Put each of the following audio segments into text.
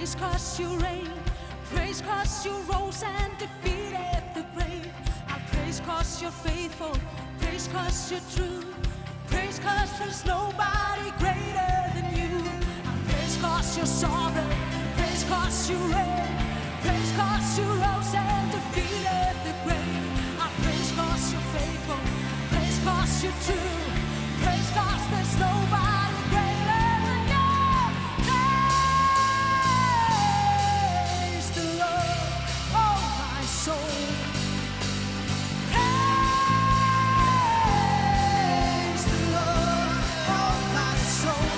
Praise 'cause you reign. Praise 'cause you rose and defeated the grave. I praise 'cause you're faithful. Praise 'cause you're true. Praise 'cause there's nobody greater than you. I praise 'cause you're sovereign. Praise 'cause you reign. Praise 'cause you rose and defeated the grave. I praise 'cause you're faithful. Praise 'cause you're true. Praise 'cause there's nobody greater than you. Praise the Lord, oh my soul. Praise the Lord, oh my soul.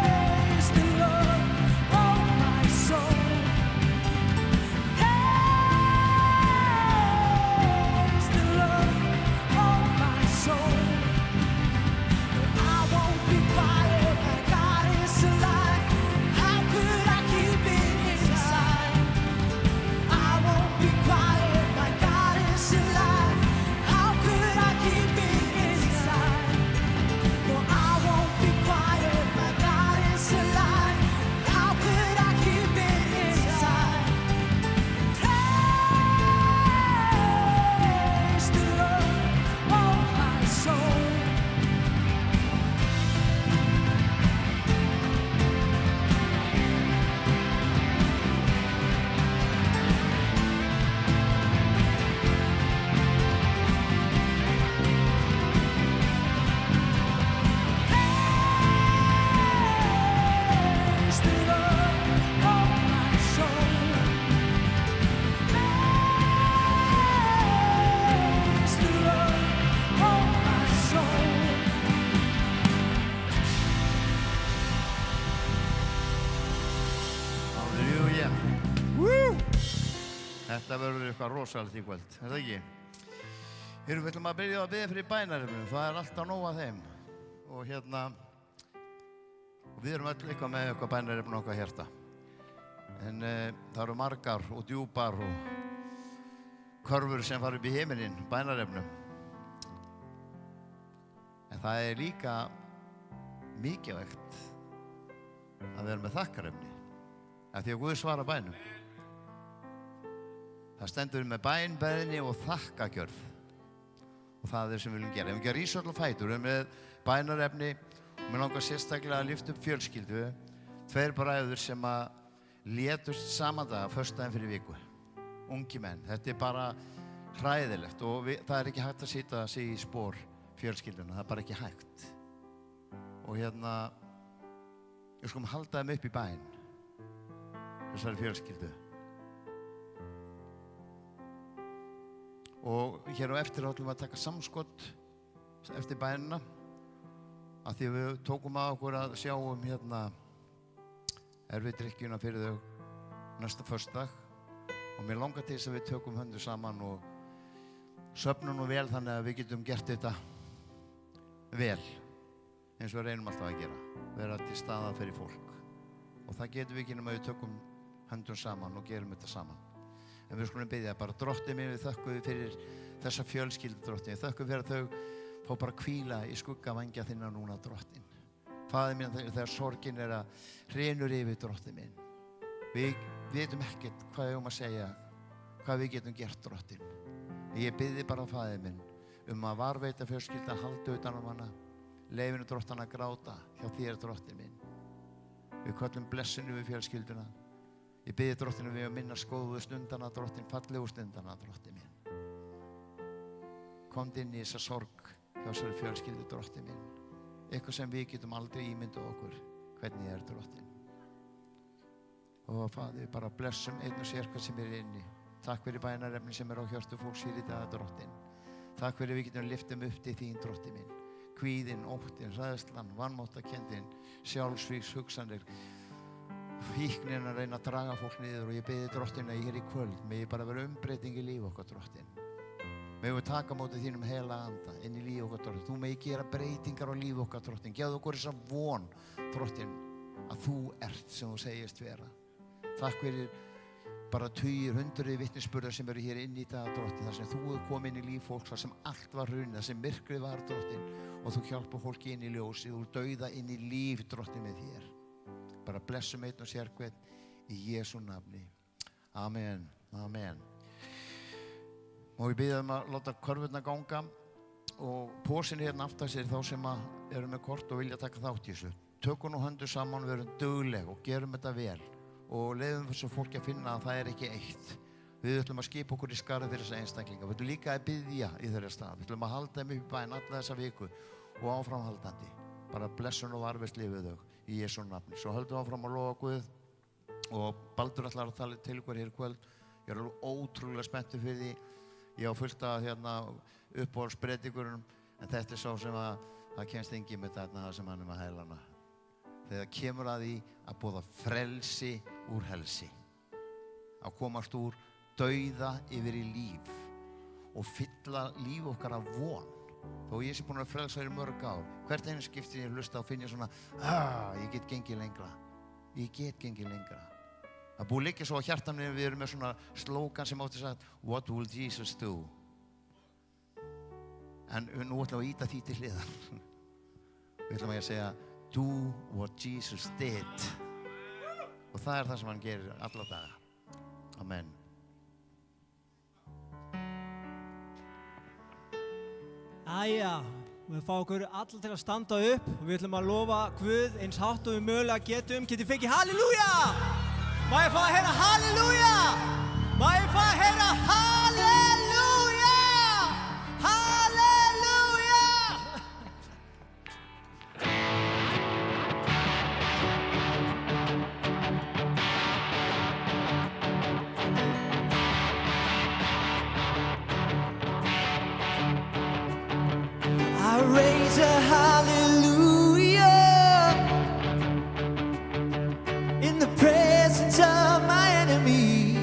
Praise the Lord, oh my soul. Praise the Lord, oh my soul. I won't be quiet, my God is alive. How could I keep it inside? I won't be quiet, my God is alive. How could I keep it inside? No, I won't be quiet, my God is alive. How could I keep it inside? Praise the Lord, oh my soul. Praise the Lord, oh my soul. Praise the Lord, oh my soul. Halleluja. Þetta verður eitthvað rosalegt í kvöld, er það ekki? Við ætlum að byrja að biðja fyrir bænarefnum, það er alltaf nóg af þeim. Og og við erum öll eitthvað með eitthvað bænarefn okkar hjarta. En það eru margar og djúpar og körfur sem fara upp í himininn, bænarefnum. En það er líka mikilvægt að vera með þakkarefni. Af því að Guð svarar bænum. Það stendur með bæn, beðni og þakkagjörð. Og það er sem við viljum gera. Ef við ekki að rísa öll á fætur, við erum með bænarefni og mér langar sérstaklega að lyfta upp fjölskyldu. 2 bræður sem að létust saman dag, föstudaginn fyrir viku. Ungi menn. Þetta er bara hræðilegt og það er ekki hægt að sitja sig í spor fjölskylduna. Það er bara ekki hægt. Og við skulum halda þeim upp í bæn. Þessari fjölskyldu. Og hér á eftir ætlum við að taka samskot eftir bænina af því við tókum að okkur að sjá erfidrykkjuna fyrir þau næsta föstudag og mér langar til þess að við tökum höndu saman og söfnum nú vel þannig að við getum gert þetta vel eins og við reynum alltaf að gera vera til staðar fyrir fólk og það getum við ekki nema við tökum höndum saman og gerum þetta saman. En við skulum biðja bara Drottinn minn, við þökkum við fyrir þessa fjölskyldu Drottinn. Við þökkum fyrir að þau fá bara hvíla í skuggavængja þinna núna Drottinn. Faðir minn þegar sorgin er að hrynur yfir Drottinn minn. Við vitum ekkert hvað við að segja, hvað við getum gert Drottinn. Ég biðji bara Faðir minn að varveita fjölskyldu að halda utan hana. Leyfinu Drottinn að gráta hjá þér Drottinn minn. Við köllum blessinu við fjölskylduna. Ég biðji Drottinn við að minnast góðu stundana, Drottinn, fallegu stundana, Drottinn minn. Komdu inn í þessa sorg hjá þessari fjölskyldu, Drottinn minn. Eitthvað sem við getum aldrei ímyndað okkur, hvernig er Drottinn. Og Faðir, við bara blessum einn og sér hvað sem er inni. Takk fyrir bænarefni sem er á hjörtu fólks hér í dag, Drottinn. Takk fyrir við getum lyftum upp til þín, Drottinn minn. Kvíðinn, óttinn, hræðslan, vanmáttakenndin, sjálfsvígs hugsanir. Fíknin að reyna að draga fólk niður og ég biðji Drottinn að ég í kvöld með ég bara vera umbreyting í líf okkar Drottinn. Megum við taka mótið þínum heila anda inn í líf okkar Drottinn. Þú megi gera breytingar á líf okkar Drottinn. Gefðu okkur þessa von Drottinn að þú ert sem þú segist vera. Takk fyrir bara tugir, hundruð vitnisburðar sem eru hér inn í dag, Drottinn, þar sem þú hefur komið inn í líf fólks, þar sem allt var hrunið, þar sem myrkrið var, Drottinn, og þú hjálpar fólki inn í ljósið, úr dauða inn í líf, Drottinn, með þér. Bara blessum einn og sér hvern í Jesú nafni. Amen, amen. Og við biðjum að láta körfurnar ganga og pósin hérna aftar sér þá sem eru með kort og vilja taka þátt í þessu. Tökum nú höndu saman, verum dugleg og gerum þetta vel. Og leiðum þessu fólki að finna að það ekki eitt. Við ætlum að skipa okkur í skarð fyrir þessa einstaklinga. Við ætlum líka að biðja í þeirra stað. Við ætlum að halda þeim upp í bæinn alla þessa viku og áframhaldandi. Bara blessun og varvist lifið þau í Jesú nafni. Svo höldum við áfram að lofa Guð og Baldur ætlar að tala til ykkur hér í kvöld. Ég alveg ótrúlega spenntur fyrir því. Ég á fullt að uppáhaldspredikurinn, en þetta sá sem það kemst enginn með þarna það sem hann með hælana. Þegar kemur að því að boða frelsi úr helsi. Að komast úr dauða yfir í líf og fylla líf okkar af von. Þó ég sé búin að frelsa þér í mörg ár. Hvert einu skipti ég hlusta og finn ég svona, ég get gengið lengra. Ég get gengið lengra. Það búið líka svo á hjartanum við erum með svona slókan sem átti sagt, what will Jesus do? En nú ætlum við að íta því til hliðar. Við ætlum að segja, do what Jesus did. Og það það sem hann gerir alla daga. Amen. Æja, við fáum okkur alla til að standa upp og við ætlum að lofa Guð eins hátt og við mögulega getum. Getið fengið halleluja? Má ég fá að heyra halleluja? Má ég fá að heyra halleluja? Halleluja! I raise a hallelujah in the presence of my enemy.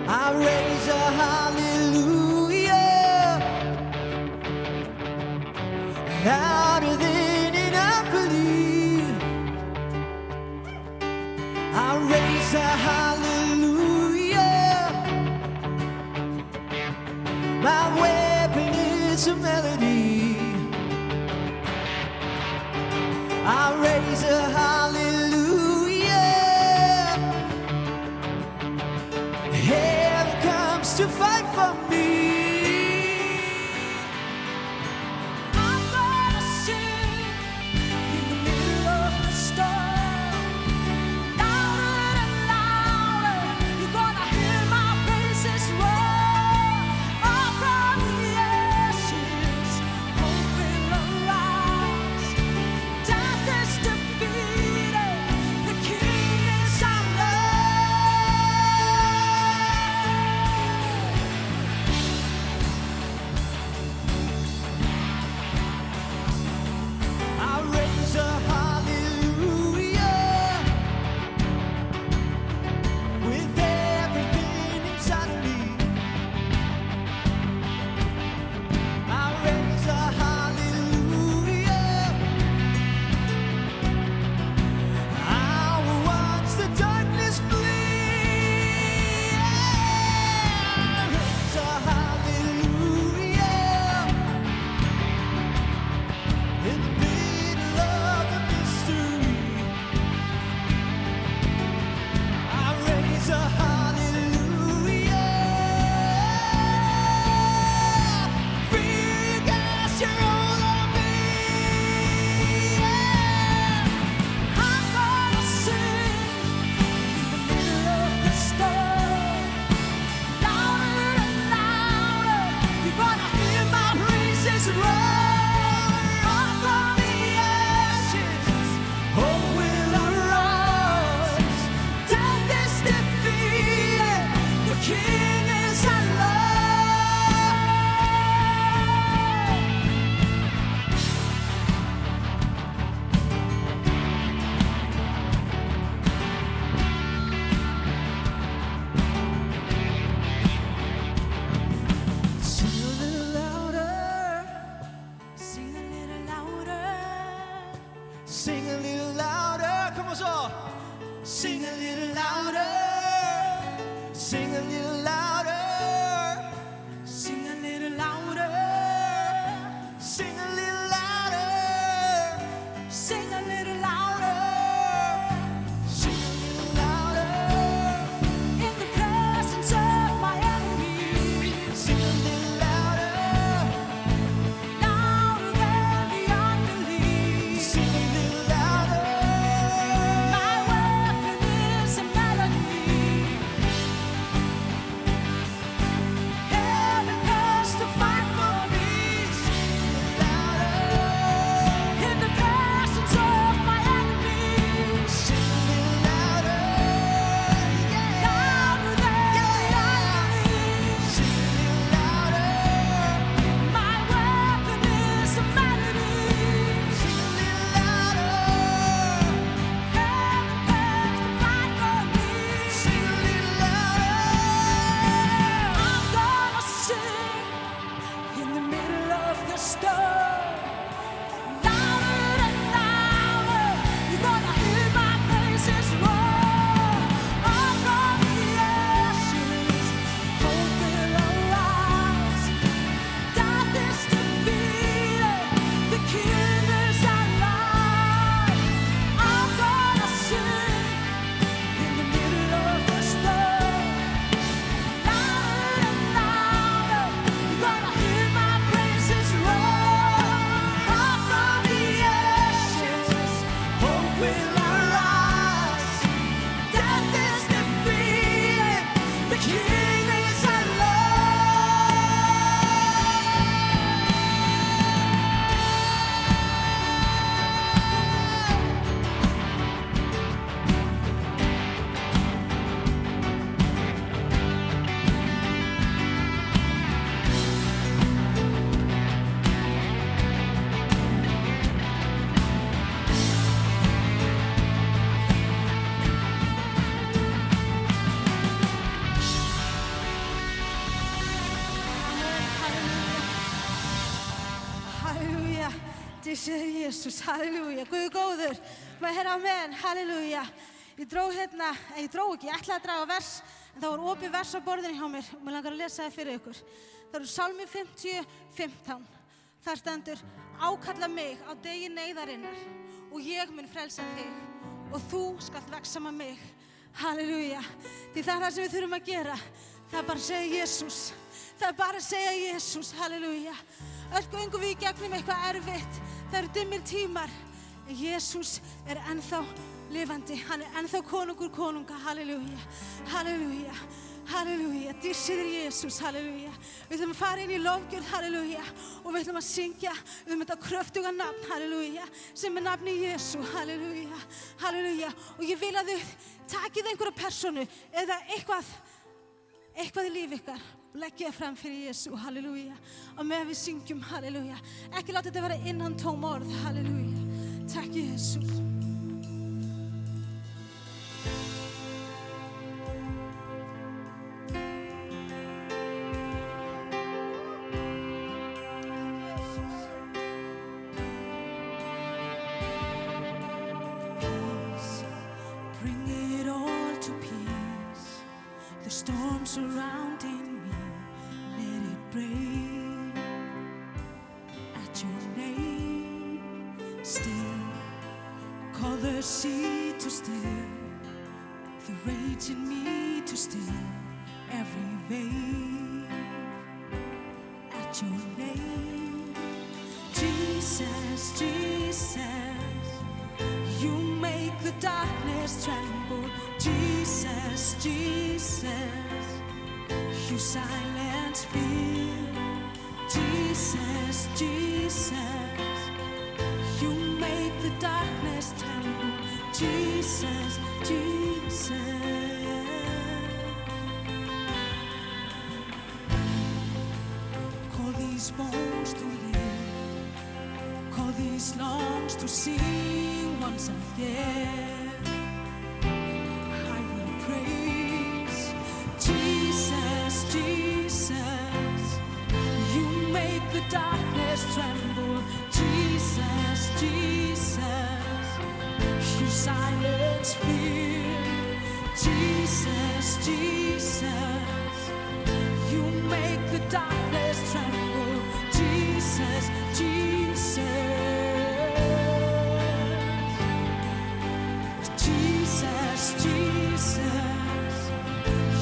I raise a hallelujah louder than an unbelief. I raise a hallelujah. My weapon is a melody. I raise a hallelujah. Heaven comes to fight for me. I'm gonna sing in the middle of the storm. Louder and louder, you're gonna hear my praises roar. Up from the ashes, hope will arise. Death is defeated, the King is alive. I raise a hallelujah with everything inside of me. I raise a hallelujah. I will watch the darkness flee. I raise a hallelujah in the middle of the mystery. I raise a hallelujah. Fear you guys, you're all on me. I'm gonna sing in the middle of the storm. Louder and louder, you're gonna hear my praises roar. Up from the ashes, hope will arise. Death is defeated, the King is alive. Sing a little louder. Sing a little louder. Sing a little louder. Come on, så. Sing a little Sing a little louder. Sing a little louder. Sing a little louder. Sing a little louder. Sing a little louder. In the presence of my enemy. Sing a little louder. Louder than the unbelief. Sing a little louder. My weapon is a melody. Heaven comes to fight for me. In the presence of my enemies. Sing a little louder. Louder than the unbelief. Sing a little louder. My weapon is a melody. Sing a little louder. Heaven comes to fight for me. Sing a little louder. I'm gonna sing in the middle of the storm. Louder and louder, you're gonna hear my praises roar. Up from the ashes, hope will arise. Death is defeated, the King is alive. I'm gonna sing in the middle of the storm. Louder and louder, you're gonna hear my praises roar. Up from the ashes, hope will arise. Death is defeated, the King is alive. Halleluja, dísið Jésús, halleluja, Guð er góður, maður heyra amen, halleluja. Ég dró ekki, ég ætlaði að draga vers, en það var opið vers á borðinu hjá mér og mér langar að lesa það fyrir ykkur. Það eru Sálmi 50:15. Þar stendur, ákalla mig á degi neyðarinnar og ég mun frelsa þig og þú skalt vexa með mig. Halleluja, því það er það sem við þurfum að gera. Það er bara að segja Jésús. Það er bara að segja Jésús, halleluja. Öll göngum við í gegnum eitthvað erfitt. Það eru dimmir tímar. En Jésús er ennþá lifandi. Hann er ennþá konungur konunga, halleluja. Halleluja, halleluja. Dísið Jésús, halleluja. Við ætlum að fara inn í lofgjörð, halleluja. Og við ætlum að syngja þetta kröftuga nafn, halleluja. Sem er nafni Jesú, halleluja. Halleluja. Og ég vil að þau takið einhverja persónu eða eitthvað í lífi ykkar og leggja það fram fyrir Jesú, halleluja. Og með við syngjum, halleluja. Ekki láta þetta vera innantóm orð, halleluja. Takk Jesús. Bring it all to peace. The storm surrounding me, let it break. At your name, still, call the sea to still, the rage in me to still, every wave. At your name, Jesus, Jesus, you make the darkness tremble. Jesus, Jesus, you silence fear. Jesus, Jesus, you make the darkness tremble. Jesus, Jesus. Call these bones to live. Call these lungs to sing once again. I will praise Jesus, Jesus. You make the darkness tremble. Jesus, Jesus. You silence fear. Jesus, Jesus. darkness tremble. Jesus, Jesus, Jesus,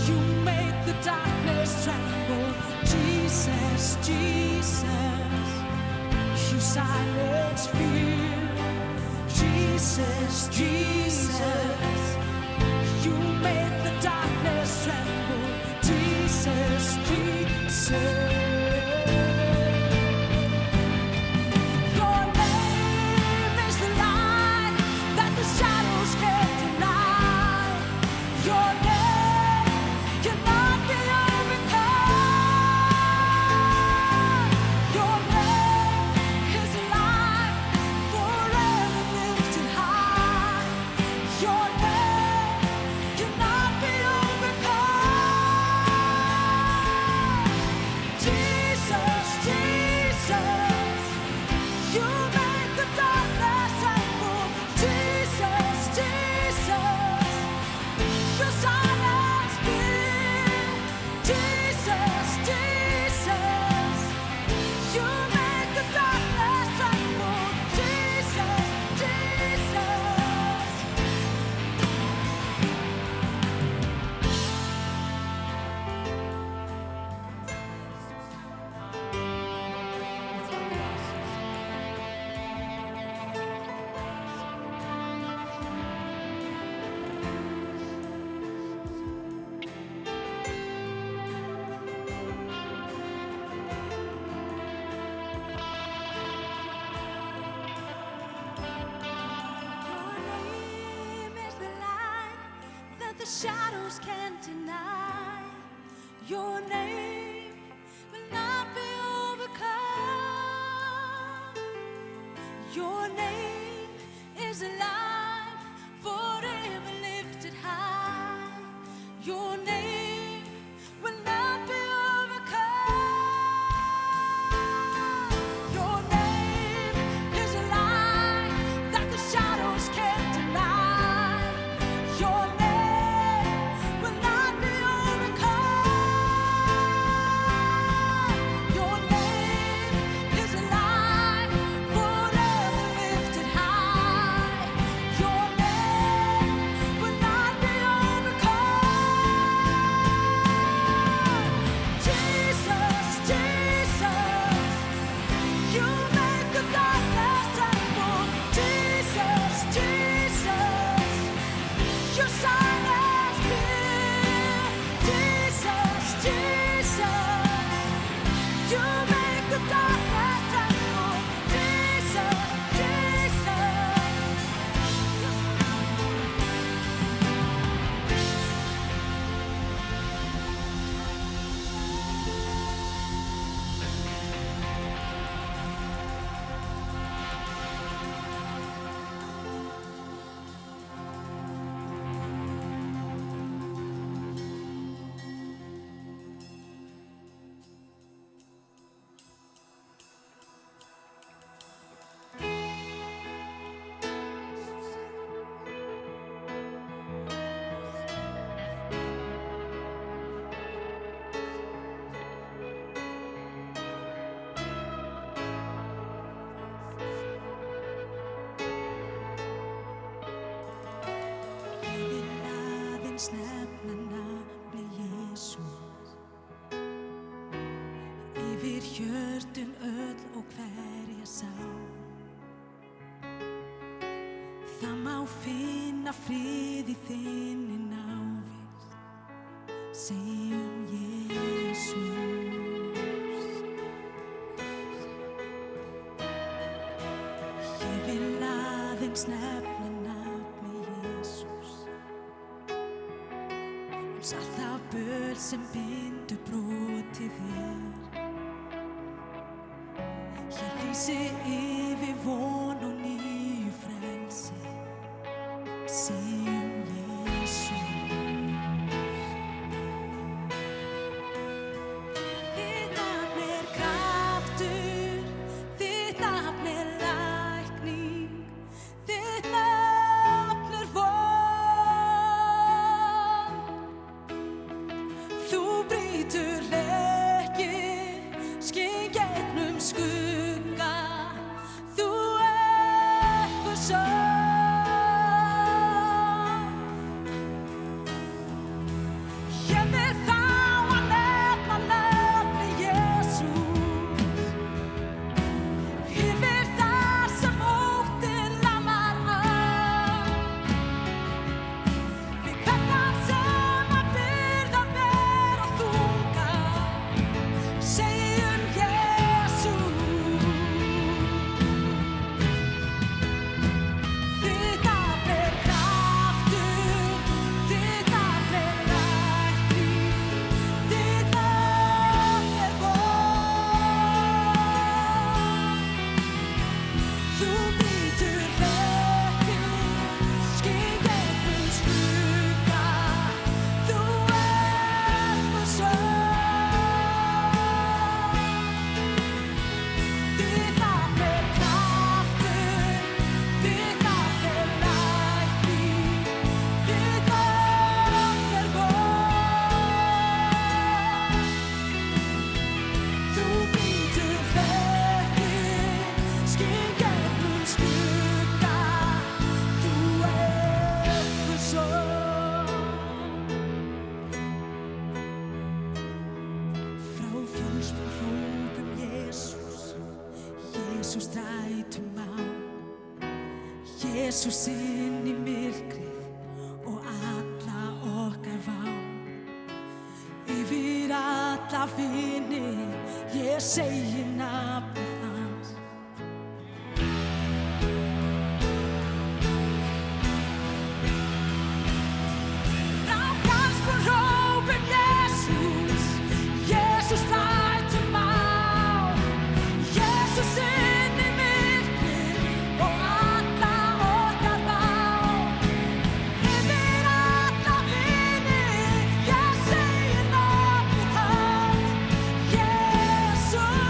you make the darkness tremble. Jesus, Jesus, you silence fear. Jesus, Jesus, you make the darkness tremble. Jesus, Jesus. Your name is the light that the shadows can't deny. Your name cannot be overcome. Your name is alive, forever lifted high. Your name cannot be overcome. Jesus, Jesus, you make the darkness tremble. Jesus, Jesus, you silence fear. Jesus, Jesus, you make the darkness tremble. Jesus, Jesus. Your name is the light that the shadows can't deny. Your name will not be overcome. Your name is alive, forever lifted high. Your name will not be overcome. Your name is alive that the shadows can't deny. Your name will not be overcome. Your name is alive, forever lifted high. Your name will not be overcome. Jesus, Jesus, you make the darkness tremble. Jesus, Jesus, you silence fear. Jesus, Jesus, you make the darkness tremble. Jesus, Ég vil aðeins nefna nafni Jesús yfir hjörtun öll og hverja sál. Það má finna frið í þinni návist, segjum Jesús. Ég vil aðeins nefna nafni Jesús, allt það böl sem bindur brotið þér. Ég lýsi yfir von og nýju frelsi, segjum Jesús. Þitt nafn er kraftur, þitt nafn er lækning, þitt nafn er von. Þú brýtur legginn Jesús drætum á, Jesús inn í myrkrið og alla okkar vá. Yfir alla vini, ég segi nafnið hans. Frá fjallsbrún hrópum Jesús, Jesús drætum á, Jesús inn í myrkrið og alla okkar vá. Yfir alla vini, ég segi nafnið hans, Jesús.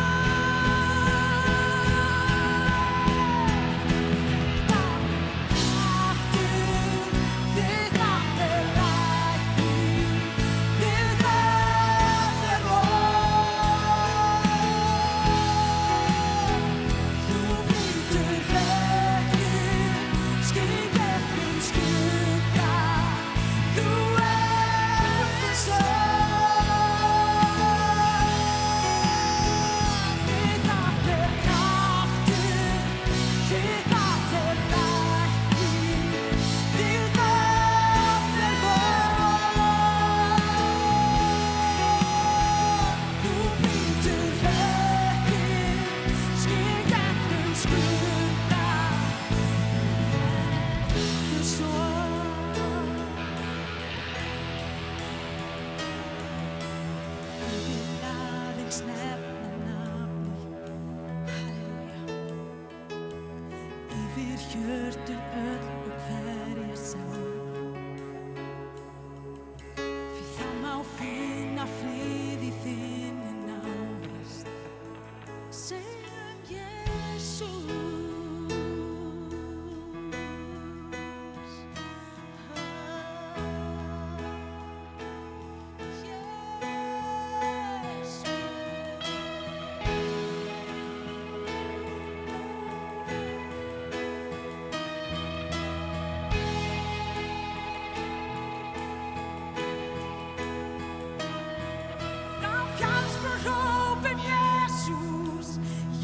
Hjörtun öll og hverja sá, því það má finna frið í þinni návist, sem Jesús.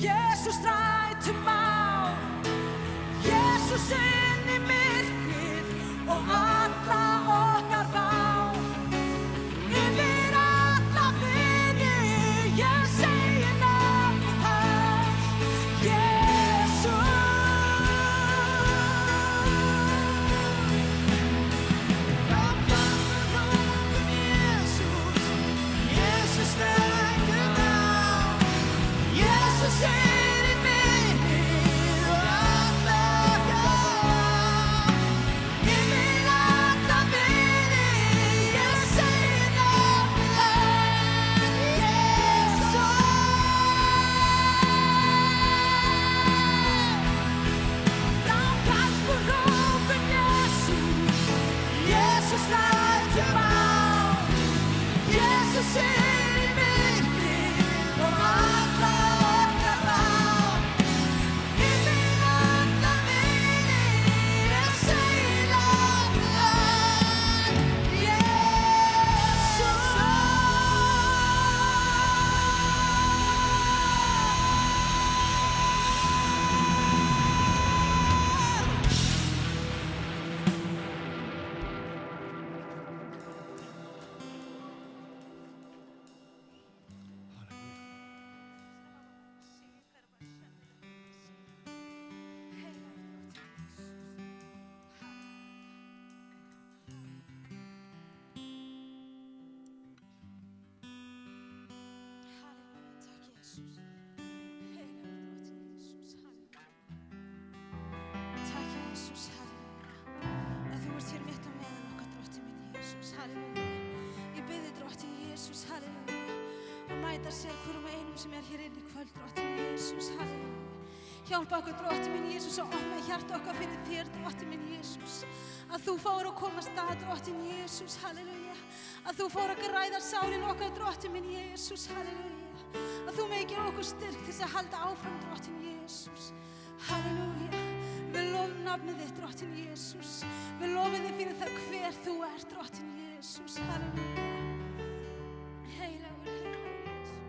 Jesús drætum á, Jesús inn í myrkrið og alla okkar vá. Yfir alla vini, ég segi nafnið hans, Jesús. Frá fjallsbrún hrópum Jesús, Jesús drætum á, Jesús inn í myrkrið og alla okkar vá. Yfir alla vini, ég segi nafnið hans, Jesús. Frá fjallsbrún hrópum Jesús, Jesús drætum á, Jesús inn í myrkrið og alla okkar vá. Yfir alla vini, ég segi nafnið hans, Jesús. Takk Jesús, halleluja. Að þú ert hér mitt á meðal okkar, drottinn minn Jesús, halleluja. Ég bið þig, drottinn Jesús, halleluja, að mæta sér hverjum einum sem hér inni í kvöld, drottinn Jesús, halleluja. Hjálpa okkur, drottinn minn Jesús, að opna hjarta okkar fyrir þér, drottinn minn Jesús. Að þú fáir að koma stað, drottinn Jesús, halleluja. Að þú fáir að græða sálin okkar, drottinn minn Jesús, halleluja. Að þú megir gefa okkur styrk til þess að halda áfram, drottinn Jesús, halleluja. Við lofum nafnið þitt, drottinn Jesús. Við lofum þig fyrir það hver þú ert, drottinn Jesús, halleluja. Heilagur, heilagur Jesús.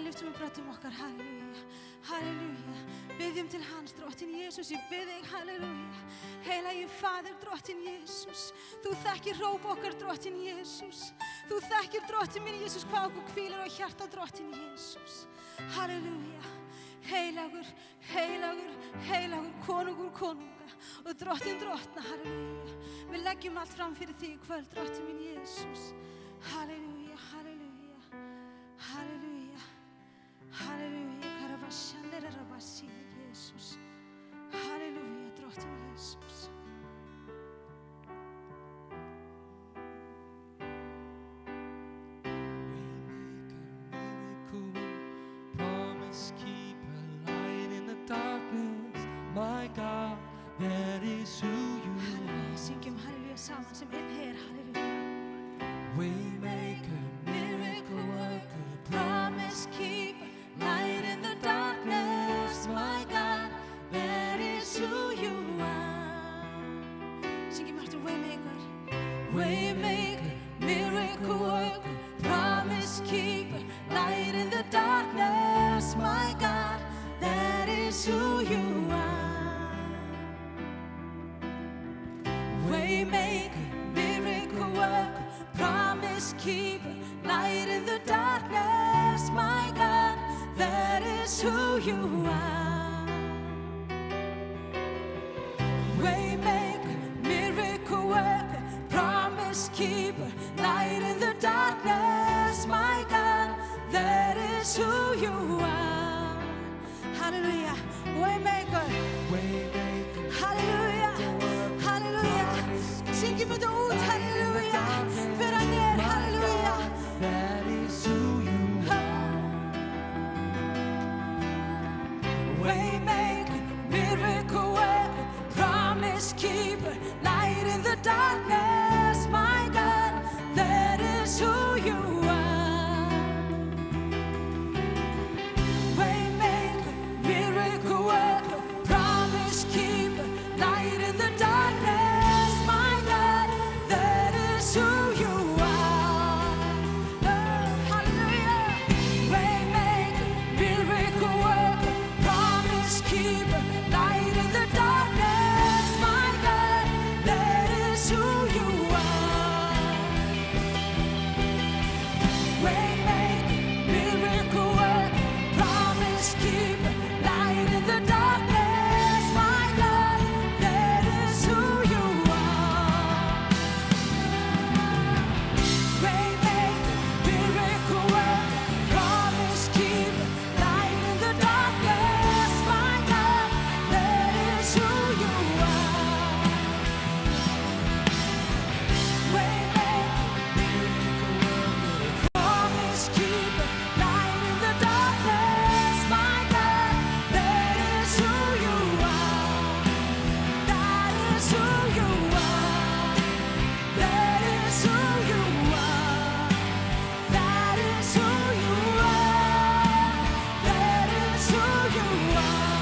lyftum upp röddum okkar, halleluja, halleluja. Biðjum til hans, drottin Jesús, ég bið þig, halleluja. Heilagi Faðir, drottin Jesús, þú þekkir hróp okkar, drottin Jesús. Þú þekkir, drottin minn Jesús, hvað okkur hvílir á hjarta, drottin Jesús. Halleluja. Heilagur, heilagur, heilagur, konungur, konunga og drottin, drottna, halleluja. Við leggjum allt fram fyrir þig í kvöld, drottin minn Jesús. Halleluja, halleluja, halleluja, halleluja, karabashandera rabasi, Jesús. Halleluja, drottin Jesús. My God, that is who you Halleluja, syngjum halleluja saman sem einn her, halleluja. Waymaker, miracle worker, Promise keeper, light in the darkness, my God, that is who you are. Syngjum aftur waymaker. Waymaker, miracle worker, promise keeper, light in the darkness, my God, that is who you are. Waymaker, miracle worker, promise keeper, light in the darkness, my God, that is who you are. Waymaker, miracle worker, promise keeper, light in the darkness, my God, that is who you are. Hallelujah, waymaker, hallelujah, hallelujah. Syngjum þetta út, halleluja, fyrir hann halleluja. that is who you are. Waymaker, miracle worker, promise keeper, light in the darkness, my God, that is who you are. Waymaker, miracle worker, promise keeper, light in the darkness, my God, that is who you are. Hallelujah. Waymaker, miracle worker, promise keeper, light in the darkness, my God, that is who you are. Waymaker, miracle worker, promise keeper, light in the darkness, my God, that is who you are. Waymaker, miracle worker, promise keeper, light in the darkness, my God, that is who you are. Waymaker, promise keeper, light in the darkness, my God, that is who you are. That is who you are. That is who you are. That is who you are. That is who you are.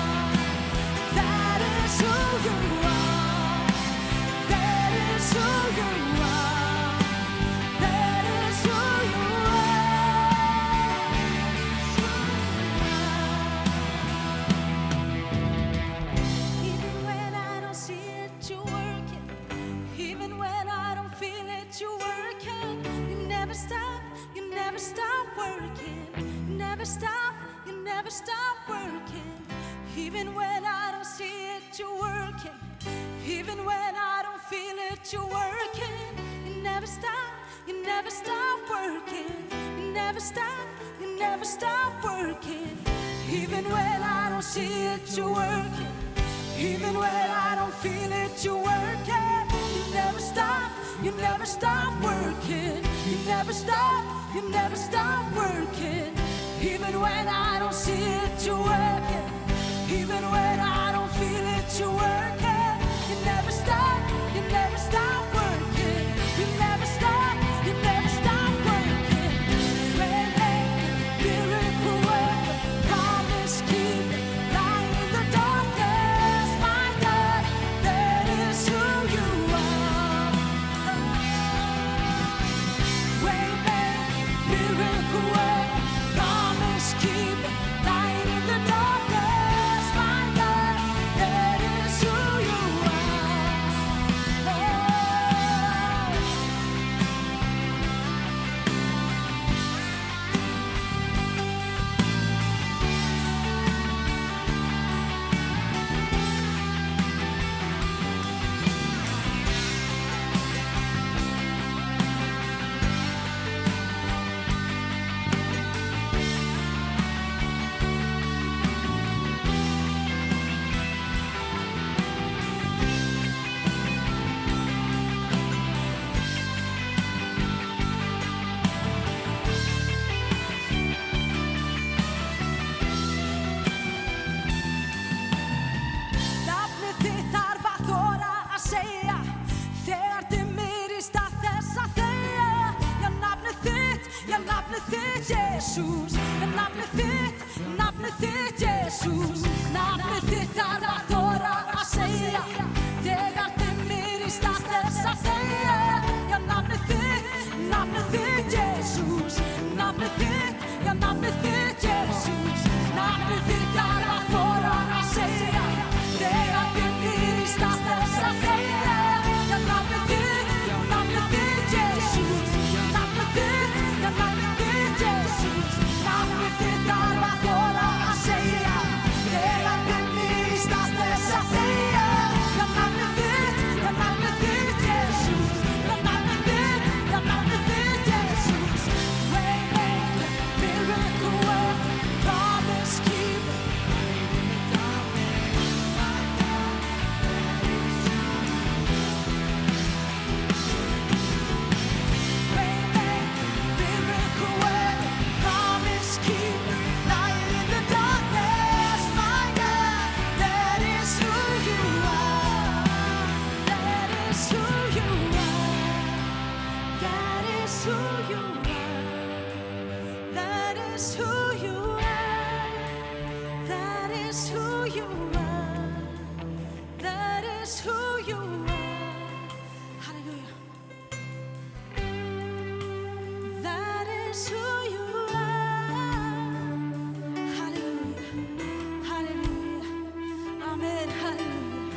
That is who you are. That is who you are. That is who you are. Even when I don't see it, you're working. Even when I don't feel it, you're working. You never stop, you never stop working. You never stop, you never stop working. Even when I don't see it, you're working. Even when I don't feel it, you're working. You never stop, you never stop working. You never stop, you never stop working. Even when I don't see it, you're working. Even when I don't feel it, you're working. You never stop, you never stop working. You never stop, you never stop working. Even when I don't see it, you're working. Even when I don't feel it, you're working. You never stop, you never stop working. You never stop, you never stop working. Waymaker, miracle worker, promise keeper, light in the darkness, my God, that is who you are. Waymaker, miracle worker, promise keeper. nafnið þitt, Jesús, nafnið þitt, Jesús, nafnið þitt þarf að þora að segja, þegar dimmir í stað þess að þegja, já nafnið þitt, Jesús, nafnið þitt, já nafnið þitt, Jesús, nafnið þitt þarf að þora að segja, þegar dimmir í stað þess að þegja, já nafnið þitt, Jesús, nafnið þitt, já nafnið þitt, Jesús, nafnið þitt þarf að þora að segja, þegar dimmir í stað þess að þegja, já nafnið þitt, Jesús, já nafnið þitt, Jesús, waymaker, miracle worker, promise keeper. Miracle worker, promise keeper, light in the darkness, my God, that is who you are, that is who you are, that is who you are, that is who you are, that is who you are, that is who you are, hallelujah. That is who you are. Hallelujah, hallelujah, amen, hallelujah.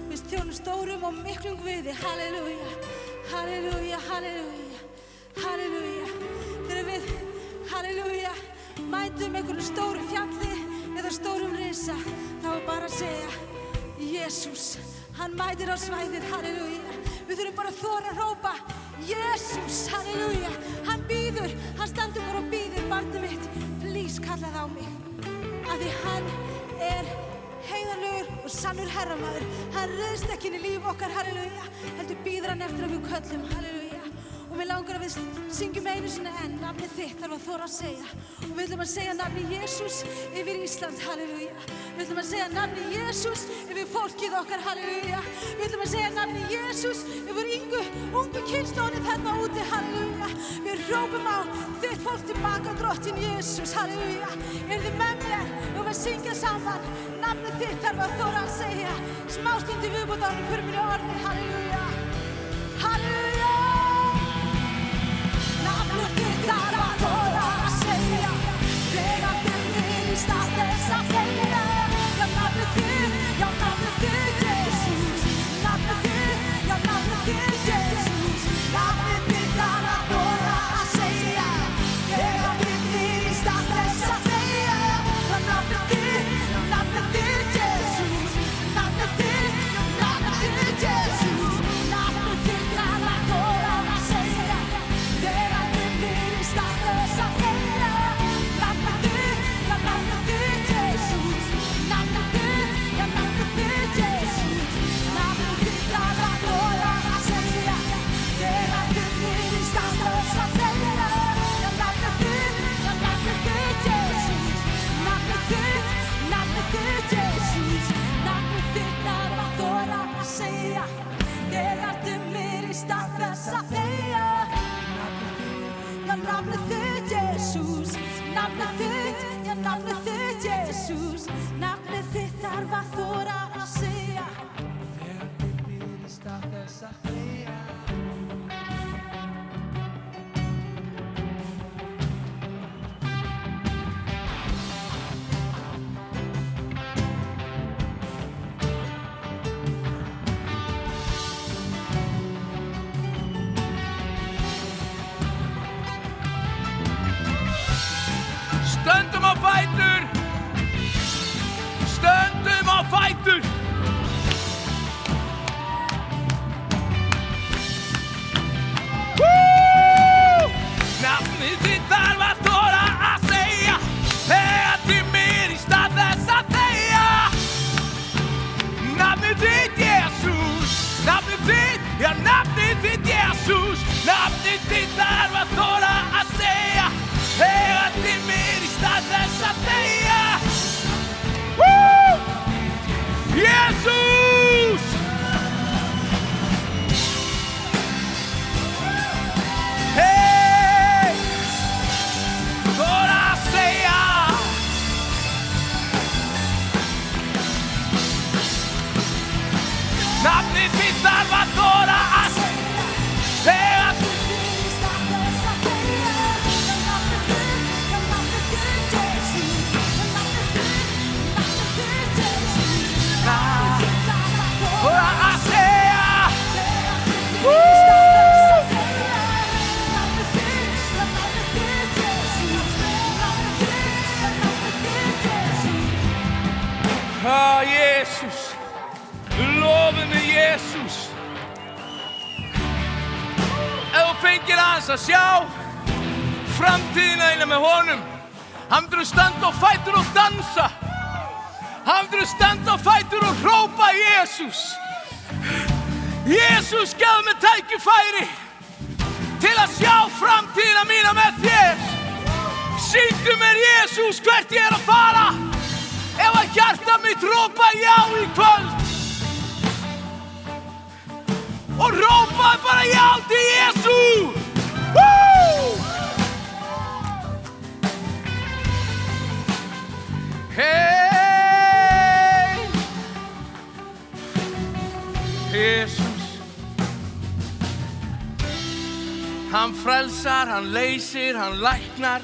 Við þjónum stórum og miklum Guði, hallelujah, hallelujah, hallelujah, hallelujah. Þegar við, hallelujah, mætum einhverjum stórum fjalli eða stórum risa, þá er bara að segja, Jesús, hann mætir á svæðið, hallelujah. Við þurfum bara að þora að hrópa, Jesús, halleluja, hann býður, hann standur bara og býður, barnið mitt, please kallaði á mig, af því hann er heiðarlegur og sannur herramaður, hann ryðst ekki inn í líf okkar, halleluja, heldur býður hann eftir að við köllum, halleluja, og við langar að við syngjum einu sinni enn, nafnið þitt þarf að þora að segja, og við ætlum að segja nafnið Jesús yfir Ísland, halleluja, við ætlum að segja nafnið Jesús yfir fólkið okkar, halleluja, við ætlum að segja nafnið Jesús yfir ungu kynslóðinni þarna úti, halleluja, við hrópum á þitt fólk tilbaka, drottinn Jesús, halleluja, þið með mér og við syngja saman, nafnið þitt þarf að þora að segja, smástundi viðbútt ánum fyrir minni orði, halleluja, halleluja, nafnið þitt þarf að þora að segja, þegar dimmir í stað þess að þegja, já nafnið þitt, Jesús, nafnið þitt, já nafnið þitt, Jesús, nafnið þitt þarf að þora að segja, þegar dimmir í stað þess að þegja, já nafnið þitt, Jesús, nafnið þitt, Jesús, nafnið þitt þarf að þora að segja, þegar dimmir í stað þess að þegja, nafnið þitt, Jesús, nafnið þitt, Jesús, nafnið þitt þarf að þora að segja, þegar dimmir í stað þess að þegja, nafnið þitt, Jesús, nafnið þitt, Jesús, nafnið þitt þarf að þora að segja, þegar dimmir í stað þess að þegja, nafnið þitt, Jesús, nafnið þitt, nafnið þitt, Jesús, nafnið þitt þarf að þora að segja, þegar dimmir í stað þess að þegja. Stöndum á fætur! Stöndum á fætur! Nafnið þitt þarf að þora að segja, þegar dimmir í stað þess að þegja. Nafnið þitt, Jesús, nafnið þitt, já nafnið þitt, Jesús, nafnið þitt þarf að þora að segja, þegar dimmir í stað þess að þegja. fengir aðeins að sjá framtíðina eina með honum. Hann myndir standa á fætur og dansa. Hann myndir standa á fætur og hrópa Jesús. Jesús, gaf mér tækifæri til að sjá framtíðina mína með þér. Sýndu mér Jesús hvert ég að fara. Ef að hjarta mitt hrópa já í kvöld. Og hrópaði bara já til Jesú. Hey, Jesus. Hann frelsar, hann leysir, hann læknar.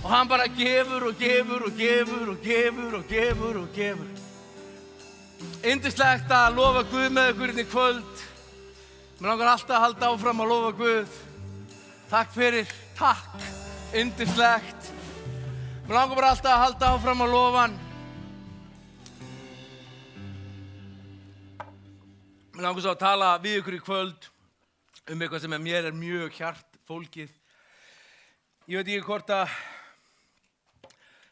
Og hann bara gefur og gefur og gefur og gefur og gefur og gefur. Yndislegt að lofa Guð með ykkur í kvöld. Mér langar alltaf að halda áfram að lofa Guð. Takk fyrir, takk. Yndislegt. Mér langar bara alltaf að halda áfram að lofa hann. Mér langar svo að tala við ykkur í kvöld eitthvað sem mér mjög hjartfólkið. Ég veit ekki hvort að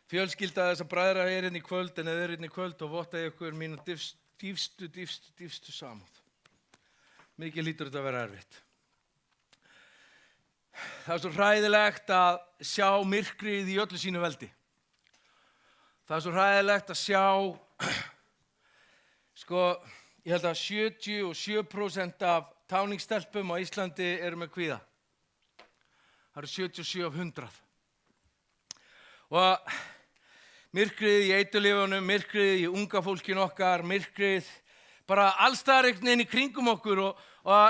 fjölskylda þessa bræðra hérna í kvöld en eða hérna í kvöld og votta ég ykkur mínu dýfstu samúð. Mikið hlýtur þetta að vera erfitt. Það svo hræðilegt að sjá myrkrið í öllu sínu veldi. Það svo hræðilegt að sjá, ég held að 77% af táningsstelpum á Íslandi eru með kvíða. Það eru 77 af 100. Og myrkrið í eiturlyfunum, myrkrið í unga fólkinu okkar, myrkrið bara allstaðar einhvern veginn í kringum okkur og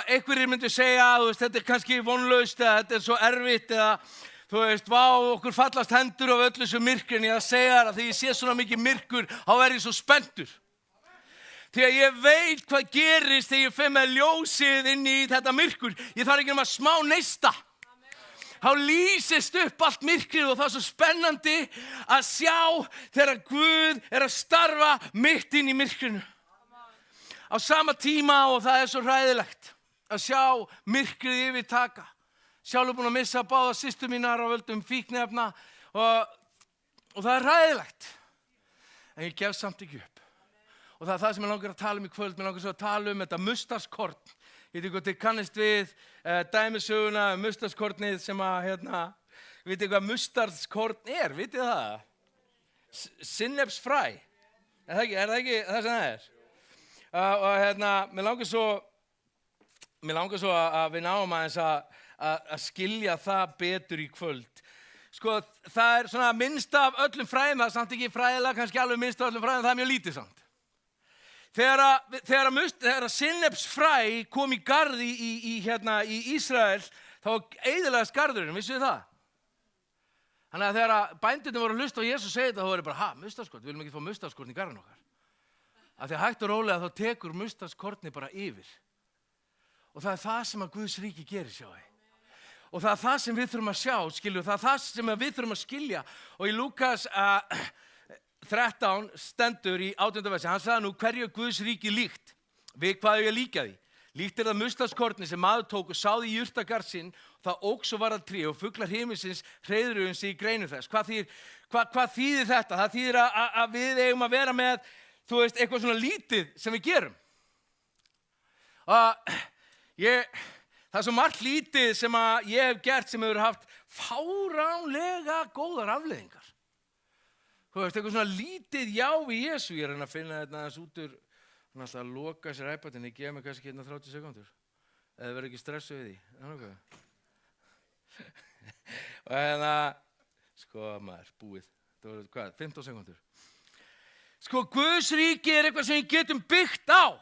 einhverjir myndu segja, þetta kannski vonlaust eða þetta svo erfitt eða vá, okkur fallast hendur af öllu þessu myrkri en ég að segja þér að þegar ég sé svona mikið myrkur, þá verð ég svo spenntur. Því að ég veit hvað gerist þegar ég fer með ljósið inn í þetta myrkur. Ég þarf ekki nema smá neista. Þá lýsist upp allt myrkrið og það er svo spennandi að sjá þegar Guð að starfa mitt inn í myrkrinu. Á sama tíma og það er svo hræðilegt að sjá myrkrið yfirtaka. Sjálfur búin að missa báða systur mínar á völdum fíkniefna og það er hræðilegt. En ég gef samt ekki upp. Og það er það sem ég langar að tala í kvöld. Mér langar svo að tala þetta mustaskorn. Ég veit ekki hvað þið kannist við dæmisöguna mustaskornið sem að, veit ekki hvað mustaskorn er, vitið það? Sinnepsfræ. Er það ekki það sem það er? Og mér langar svo að við náum aðeins að skilja það betur í kvöld. Það er svona minnst af öllum fræðum, það er samt ekki fræðilega, kannski alveg minnst af öllum fræðum, það er mjög lítið samt. Þegar sinnepsfræ kom í garð í Ísrael, þá eyðilegast garðurinn, vissuð það? Þannig að þegar bændurnir voru að hlusta á Jesús segja þetta, þá voru bara, mustaskorn, við viljum ekki fá mustaskorn í garðinn okkar. Af því að hægt og rólega þá tekur mustaskorni bara yfir. Og það er það sem að Guðs ríki gerir, sjáðu. Og það er það sem við þurfum að sjá, skilju, það er það sem við þurfum að skilja. Og í Lúkas 13 stendur í 18. versi, hann sagði nú hverju Guðs ríki líkt, við hvað ég líka því. Líkt er það mustaskorni sem maður tók og sáði í jurtagarð sinn, það óx og varð að tré og fuglar himinsins hreiðruðu sig í greinum þess. Hvað þýðir þetta? Það þýðir að við eigum að vera með, eitthvað svona lítið sem við gerum. Það er svo margt lítið sem að ég hef gert sem hefur haft fáránlega góðar afleiðingar. Eitthvað svona lítið já í Jesú. Ég er að finna þetta aðeins út úr, hann alltaf að loka sér iPadin, ég gef mig kannski 30 sekundur. Eða verður ekki stressu við því. Og maður, búið. Það voru 15 sekundur. Guðs ríki er eitthvað sem við getum byggt á.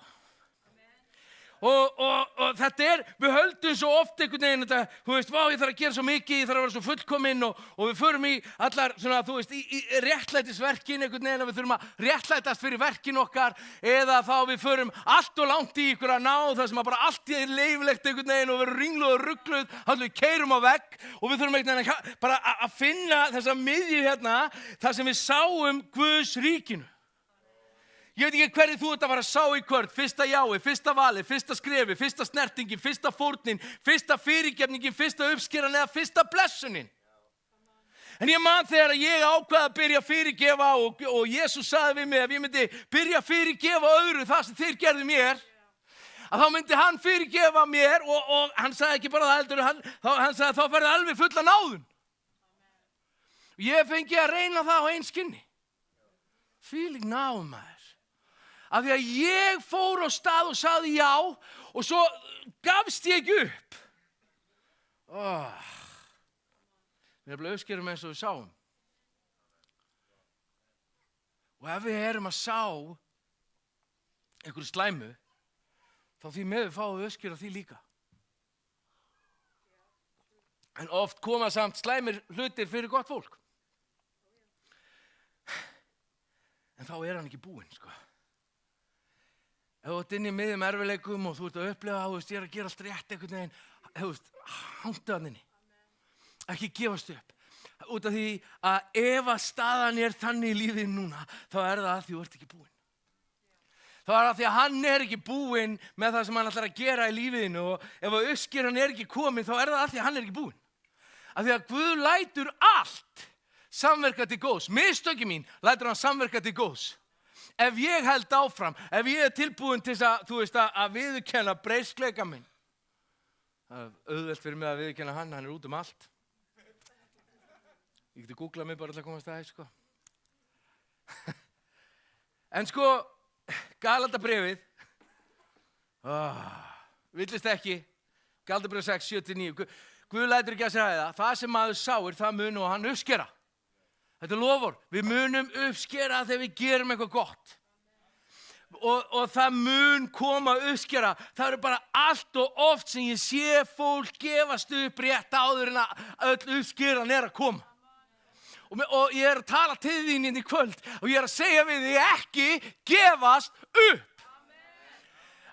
Og þetta við höldum svo oft einhvern veginn þetta, ég þarf að gera svo mikið, ég þarf að vera svo fullkominn og við förum í allar svona, í réttlætisverkin einhvern veginn, við þurfum að réttlætast fyrir verkin okkar eða þá við förum allt og langt í ykkur að ná það sem að bara allt er leifilegt einhvern veginn og verður ringluð og ruggluð, þannig við keyrum á vegg og við þurfum einhvern veginn bara að finna þessa miðju þar sem við sáum Guðs ríkinu. Ég veit ekki hverju þú ert að fara að sá í kvöld. Fyrsta jái, fyrsta vali, fyrsta skrefi, fyrsta snertingin, fyrsta fórnin, fyrsta fyrirgefningin, fyrsta uppskeran eða fyrsta blessunin. En ég man þegar ég ákvaði að byrja að fyrirgefa og Jesús sagði við mig ef ég myndi byrja að fyrirgefa öðru það sem þeir gerðu mér, að þá myndi hann fyrirgefa mér og hann sagði ekki bara það heldur, hann sagði þá ferði alveg fulla náðun. Ég fengi að reyna það á einskinni. Feeling náðum maður. Af því að ég fór á stað og sagði já og svo gafst ég ekki upp. Við erum bara uppskerum eins og við sáum. Og ef við erum að sá einhverju slæmu, þá því með við fáum við uppsker á því líka. En oft koma samt slæmir hlutir fyrir gott fólk. En þá hann ekki búinn, sko. Ef þú ert inn í miðjum erfiðleikum og þú ert að upplifa, ég að gera allt rétt einhvern veginn, hangtu hann inni. Ekki gefast upp. Út af því að ef að staðan þannig í lífið núna, þá það að því þú ert ekki búinn. Þá það því að hann ekki búinn með það sem hann ætlar að gera í lífiðinu og ef að uppskeran ekki komin, þá það að því að hann ekki búinn. Af því að Guð lætur allt samverka til góðs. Mistökin mín lætur hann samverka til góðs. Ef ég held áfram, ef ég tilbúinn til að viðurkenna breyskleika minn. Það auðvelt fyrir mig að viðurkenna hann út allt. Ég geti googlað mig bara til að komast að það, sko. En sko, Galatabréfið, villist ekki, Galatabréfið 6, 7-9, Guð lætur ekki að segja það, það sem maður sáir, það mun og hann uppskera. Þetta lofur, við munum uppskera þegar við gerum eitthvað gott. Og það mun koma uppskera, það eru bara allt og oft sem ég sé fólk gefast upp rétt áður en að öll uppskeran að koma. Og ég að tala til þín inn í kvöld og ég að segja við þig ekki gefast upp.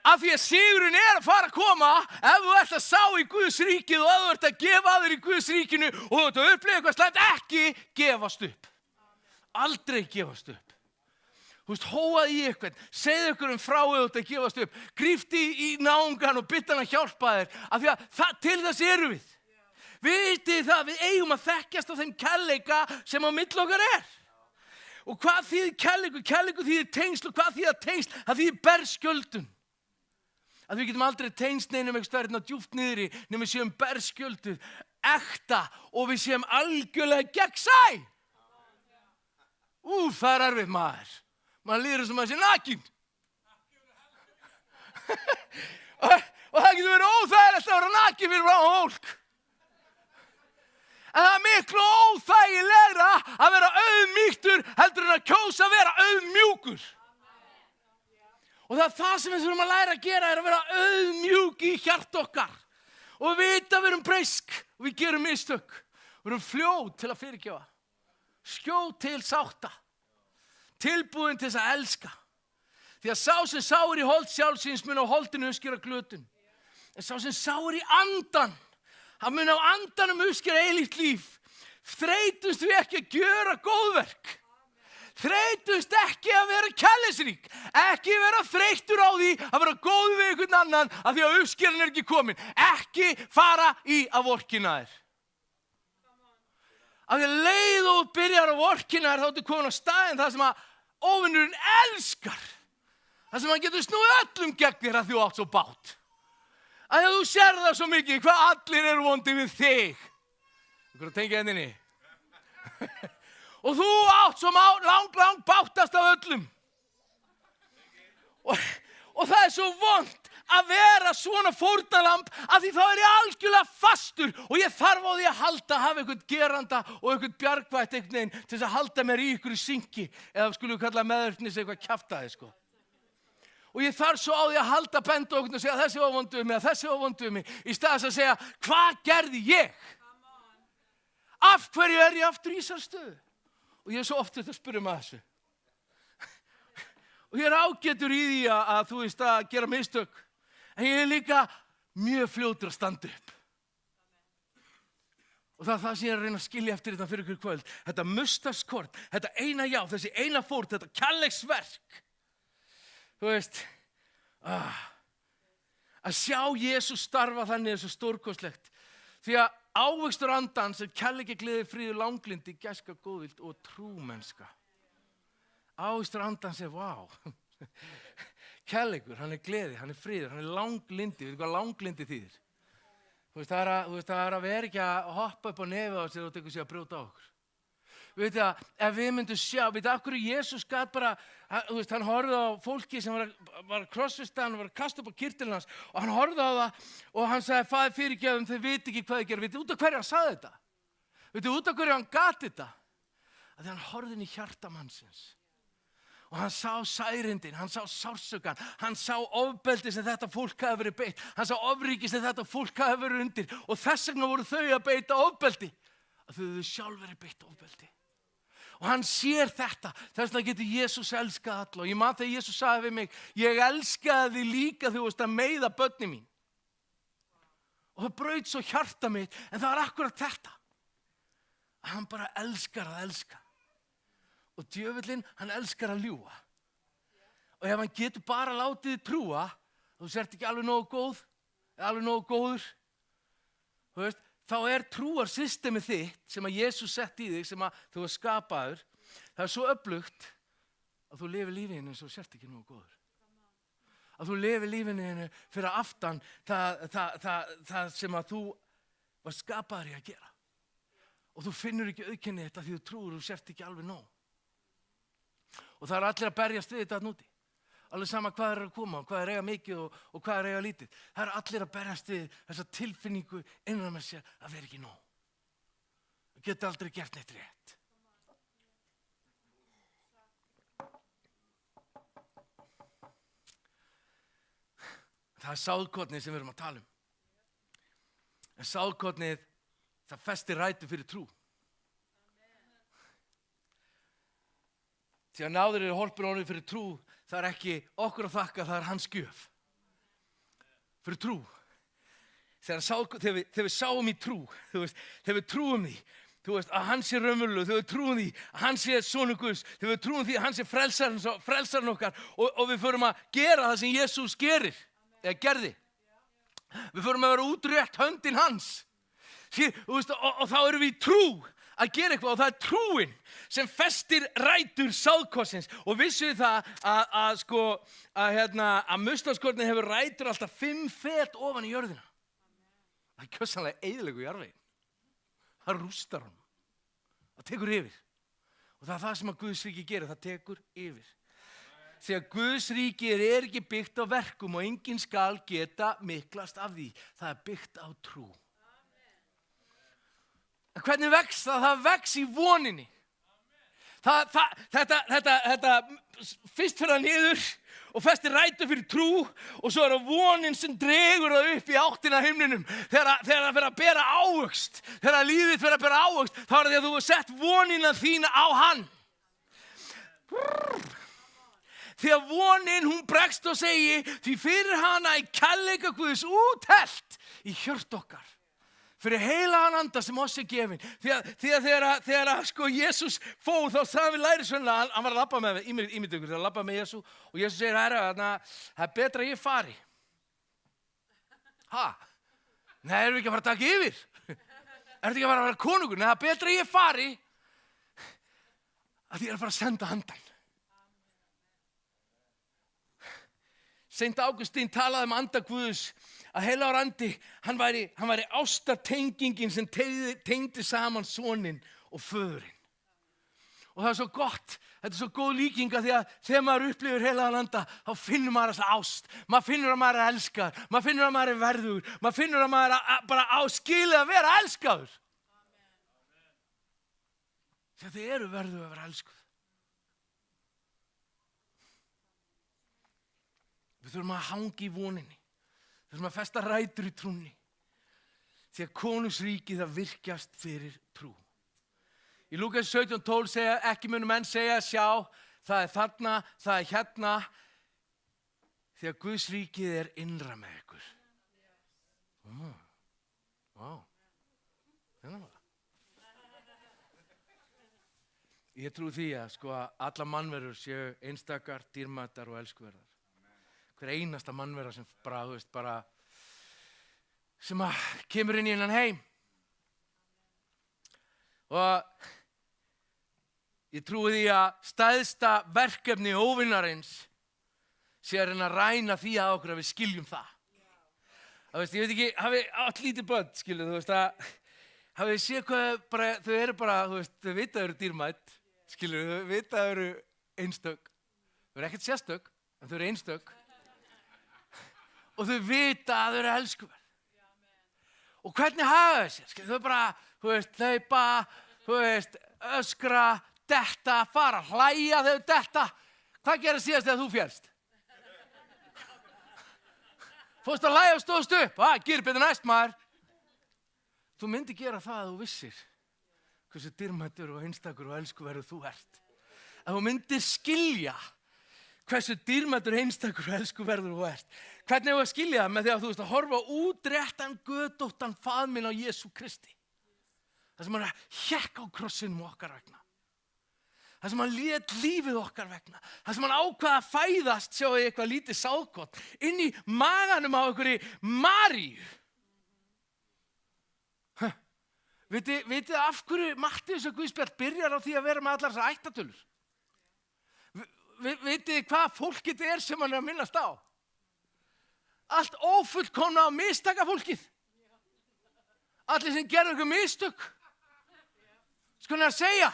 Af því að sigurinn að fara að koma ef þú ert að sá í Guðs ríkið og ef þú ert að gefa þér í Guðs ríkinu og þú ert að upplifa eitthvað slæmt, ekki gefast upp. Aldrei gefast upp. Þú veist, hóaði í eitthvað, segðu ykkur frá ef þú ert að gefast upp, grífti í náungan og bytta hann að hjálpa þér, af því að til þess erum við. Vitið það, við eigum að þekkjast á þeim kærleika sem á milli okkar Og hvað þýðir kærleikur? Kærleikur þýðir tengsl og hvað þýðir tengsl? Það þýðir berskjöldun. Að við getum aldrei tengst neinum eitthvað stærna djúpt niðri nema við séum berskjölduð, ekta og við séum algjörlega gegnsæ. Það erfitt maður. Maður líður sem maður sé nakinn. og það getur verið óþægilegt að vera nakinn fyrir frá fólk. En það miklu óþægilegra að vera auðmýktur heldur en að kjósa að vera auðmjúkur. Og það sem við þurfum að læra að gera að vera auðmjúk í hjart okkar. Og við vita að við erum breysk og við gerum mistök. Við erum fljót til að fyrirgefa. Skjót til sátta. Tilbúin til þess að elska. Því að sá sem sáir í hold sjálfsins mun á holdinu uppskera glötun. En sá sem sáir í andan, hann mun á andanum uppskera eilíft líf. Þreytumst við ekki að gjöra góðverk. Þreytumst ekki að vera kærleiksrík. Ekki vera þreyttur á því að vera góð við einhvern annan af því að uppskeran ekki komin. Ekki fara í að vorkina þér. Af því að leið og byrjar að vorkina þér þá ertu komin á staðinn það sem að óvinnurinn elskar. Það sem hann getur snúið öllum gegn þér að því þú átt svo bátt. Að þú sér það svo mikið hvað allir eru vondi við þig. Þú að tengja henni. Og þú átt svo lang báttast af öllum. Og það er svo vont að vera svona fórnarlamb að því þá er ég algjörlega fastur og ég þarf á því að halda, hafa einhvern geranda og einhvern bjargvætt einhvern veginn til þess að halda mér í ykkur synki eða skulum við kalla meðurfnis eitthvað kjaftaði sko. Og ég þarf svo á því að halda benda okkur og segja þessi var vondur mig, þessi var vondur mig í staðis að segja hvað gerði ég? Af hverju er ég aftur í þessar stöðu? Og ég er svo oft að spyrja mig að þessu. Og ég er ágætur í því að þú veist að gera mistök. En ég er líka mjög fljótur að standa upp. Og það er það sem ég er að reyna að skilja eftir þetta fyrir ykkur kvöld. Þetta mustarskort, þetta eina já, þessi eina fórn, þetta kærleiksverk. þú veist, að sjá Jesús starfa þannig er svo stórkostlegt. Því að ávöxtur andans er kærleiki, gleði, fríður, langlindi, gæska, góðvild og trúmennska. Ávöxtur andans er, vá, kærleikur, hann er gleði, hann er fríður, hann er langlindi. Veitu hvað langlindi þýðir? Þú veist, það er að vera ekki að hoppa upp á nefið á sér og tekur sér að brjóta á okkur. Veit það, ef við myndum sjá, veit það, af hverju Jesús gat bara, þú veist, hann horfði á fólki sem var krossfesta, hann var að kasta upp á kyrtilinn hans og hann horfði á það og hann sagði, Faðir fyrirgefðu, þau viti ekki hvað þau gera. Veit þið, út af hverju hann sagði þetta? Veit þið, út af hverju hann gat þetta? Að því hann horfði inn í hjarta mannsins. Og hann sá særindin, hann sá sársaukann, hann sá ofbeldi sem þetta fólk hafi verið beitt, hann sá ofríki sem þetta fólk hafi verið undir og þess vegna voru þau að beita ofbeldi, að þau sjálf verið beitt ofbeldi. Og hann sér þetta, þess vegna getur Jesús elskað alla. Og ég man þegar Jesús sagði við mig, ég elskaði þig líka þegar þú varst að meiða börnin mín. Og það braut svo hjarta mitt, en það var akkurat þetta. Að hann bara elskar að elska. Og djöfullinn, hann elskar að ljúga. Og ef hann getur bara látið þig trúa, þú sért ekki alveg nógu góð, eða alveg nógu góður, þú veist, þá er trúarsystemið þitt sem að Jesús sett í þig, sem að þú er skapaður, það er svo öflugt að þú lifir lífinu eins og sért ekki nógu góður. Að þú lifir lífinu fyrir aftan það sem að þú var skapaður í að gera. Og þú finnur ekki auðkenni þetta því þú trúir og sért ekki alveg nóg. Og það er allir að berjast við þetta núti. Alveg sama hvað er að koma, hvað er eiga mikið og hvað er eiga lítið. Það er allir að berjast við þessa tilfinningu innan með sér að vera ekki nóg. Það getur aldrei gert neitt rétt. Það er sáðkotnið sem við erum að tala um. En sáðkotnið, það festir rætur fyrir trú. Því að náður eru hólpur honum fyrir trú, það er ekki okkur að þakka, það er hans gjöf. Fyrir trú. Þegar við sáum í trú, þegar við trúum því, að hann sé raunverulegur, þegar við trúum því að hann sé sonur Guðs, þegar við trúum því að hann sé frelsarinn okkar og við förum að gera það sem Jesús gerir, eða gerði. Við förum að vera útrétt höndin hans. Og þá erum við í trú að gera eitthvað og það er trúin sem festir rætur sáðkotsins. Og vissu það að mustardkornið hefur rætur alltaf 5 fet ofan í jörðina. Það er gjörsamlega eyðilegu jarðveginn. Það rústar hann. Það tekur yfir. Og það er það sem að Guðs ríki gerir, það tekur yfir. Því að Guðs ríki er ekki byggt á verkum og enginn skal geta miklast af því. Það er byggt á trú. En hvernig vex það? Það vex í voninni. Þetta fyrst fyrir það niður og festir rætur fyrir trú og svo er það vonin sem dregur það upp í áttina himninum. Þegar það fyrir að bera ávöxt, þegar lífið fyrir að bera ávöxt, þá er það því að þú hefur sett vonina þína á hann. Því að vonin, hún bregst og segi, því fyrir hana í kærleika Guðs úthellt í hjört okkar. Fyrir heilagan anda sem oss er gefin. Því að þegar Jesús fór þá sagði við lærisveinana, hann var að labba með ímyndugur, þegar að labba með Jesú og Jesús segir, það er betra að ég fari. Nei, erum við ekki að fara að taka yfir? Erum við ekki að fara að vera konungur? Nei, það er betra að ég fari að ég er að fara að senda andan. Saint Augustín talaði anda Guðs að heilagur andi, hann væri ástartengingin sem tengdi saman soninn og föðurinn. Og það er svo gott, þetta er svo góð líkinga því að þegar maður upplifir heilagan anda, þá finnur maður þessa ást. Maður finnur að maður er elskaður, maður finnur að maður er verðugur, maður finnur að maður er bara á skilið að vera elskaður. Þegar þið eru verðugur að vera elskuð. Við þurfum að hanga í voninni. Við þurfum að festa rætur í trúnni. Því að konungsríkið það virkjast fyrir trú. Í Lúkas 17:12 segja, ekki munu menn segja, sjá, það er þarna, það er hérna. Því að Guðs ríkið er innra með ykkur. Ég trúi því að alla mannverur séu einstakar, dýrmætar og elskuverðar. hver einasta mannvera sem bara, þú veist, bara, sem að kemur inn í hennan heim. Og ég trúi því að stæðsta verkefni óvinarins sé að reyna að ræna því að okkur að við skiljum það. Það veist, ég veit ekki, hafi allt lítið börn, skilju, þú veist að, hafið þið séð hvað bara, þau eru bara, þú veist, þau vita að þau eru dýrmætt, skilju, þau vita að þau eru einstök. Þau eru ekkert sérstök, en þau eru einstök. Og þau vita að þau eru elskuverð. Og hvernig hafa þau sér, skilju, þau bara, þú veist, hlaupa, þú veist, öskra, detta, fara, hlæja þegar detta. Hvað gerir síðast þegar þú fjælst? Fórst að hlæja og stóðst upp. Gerið betur næst, maður. Þú myndi gera það að þú vissir hversu dýrmætur og einstakur og elskuverður þú ert. Að þú myndir skilja hversu dýrmætur, einstakur og elskuverður þú ert. Hvernig hefur að skilja það? Með því að þú veist að horfa útréttan, götóttan faðminn á Jesú Kristi. Það sem hann hékk á krossinum okkar vegna. Það sem hann lét lífið okkar vegna. Það sem hann ákvað að fæðast, sjáu eitthvað lítið sáðgott, inn í maganum á einhverju Maríu. Vitið af hverju Matteus og Guðspjall byrjar á því að vera með allar þessar ættatölur? Vitið hvað fólkið er sem hann er að minnast á? Allt ófullkomna og mistaka fólkið. Allir sem gerðu einhver mistök. Sko hann er að segja.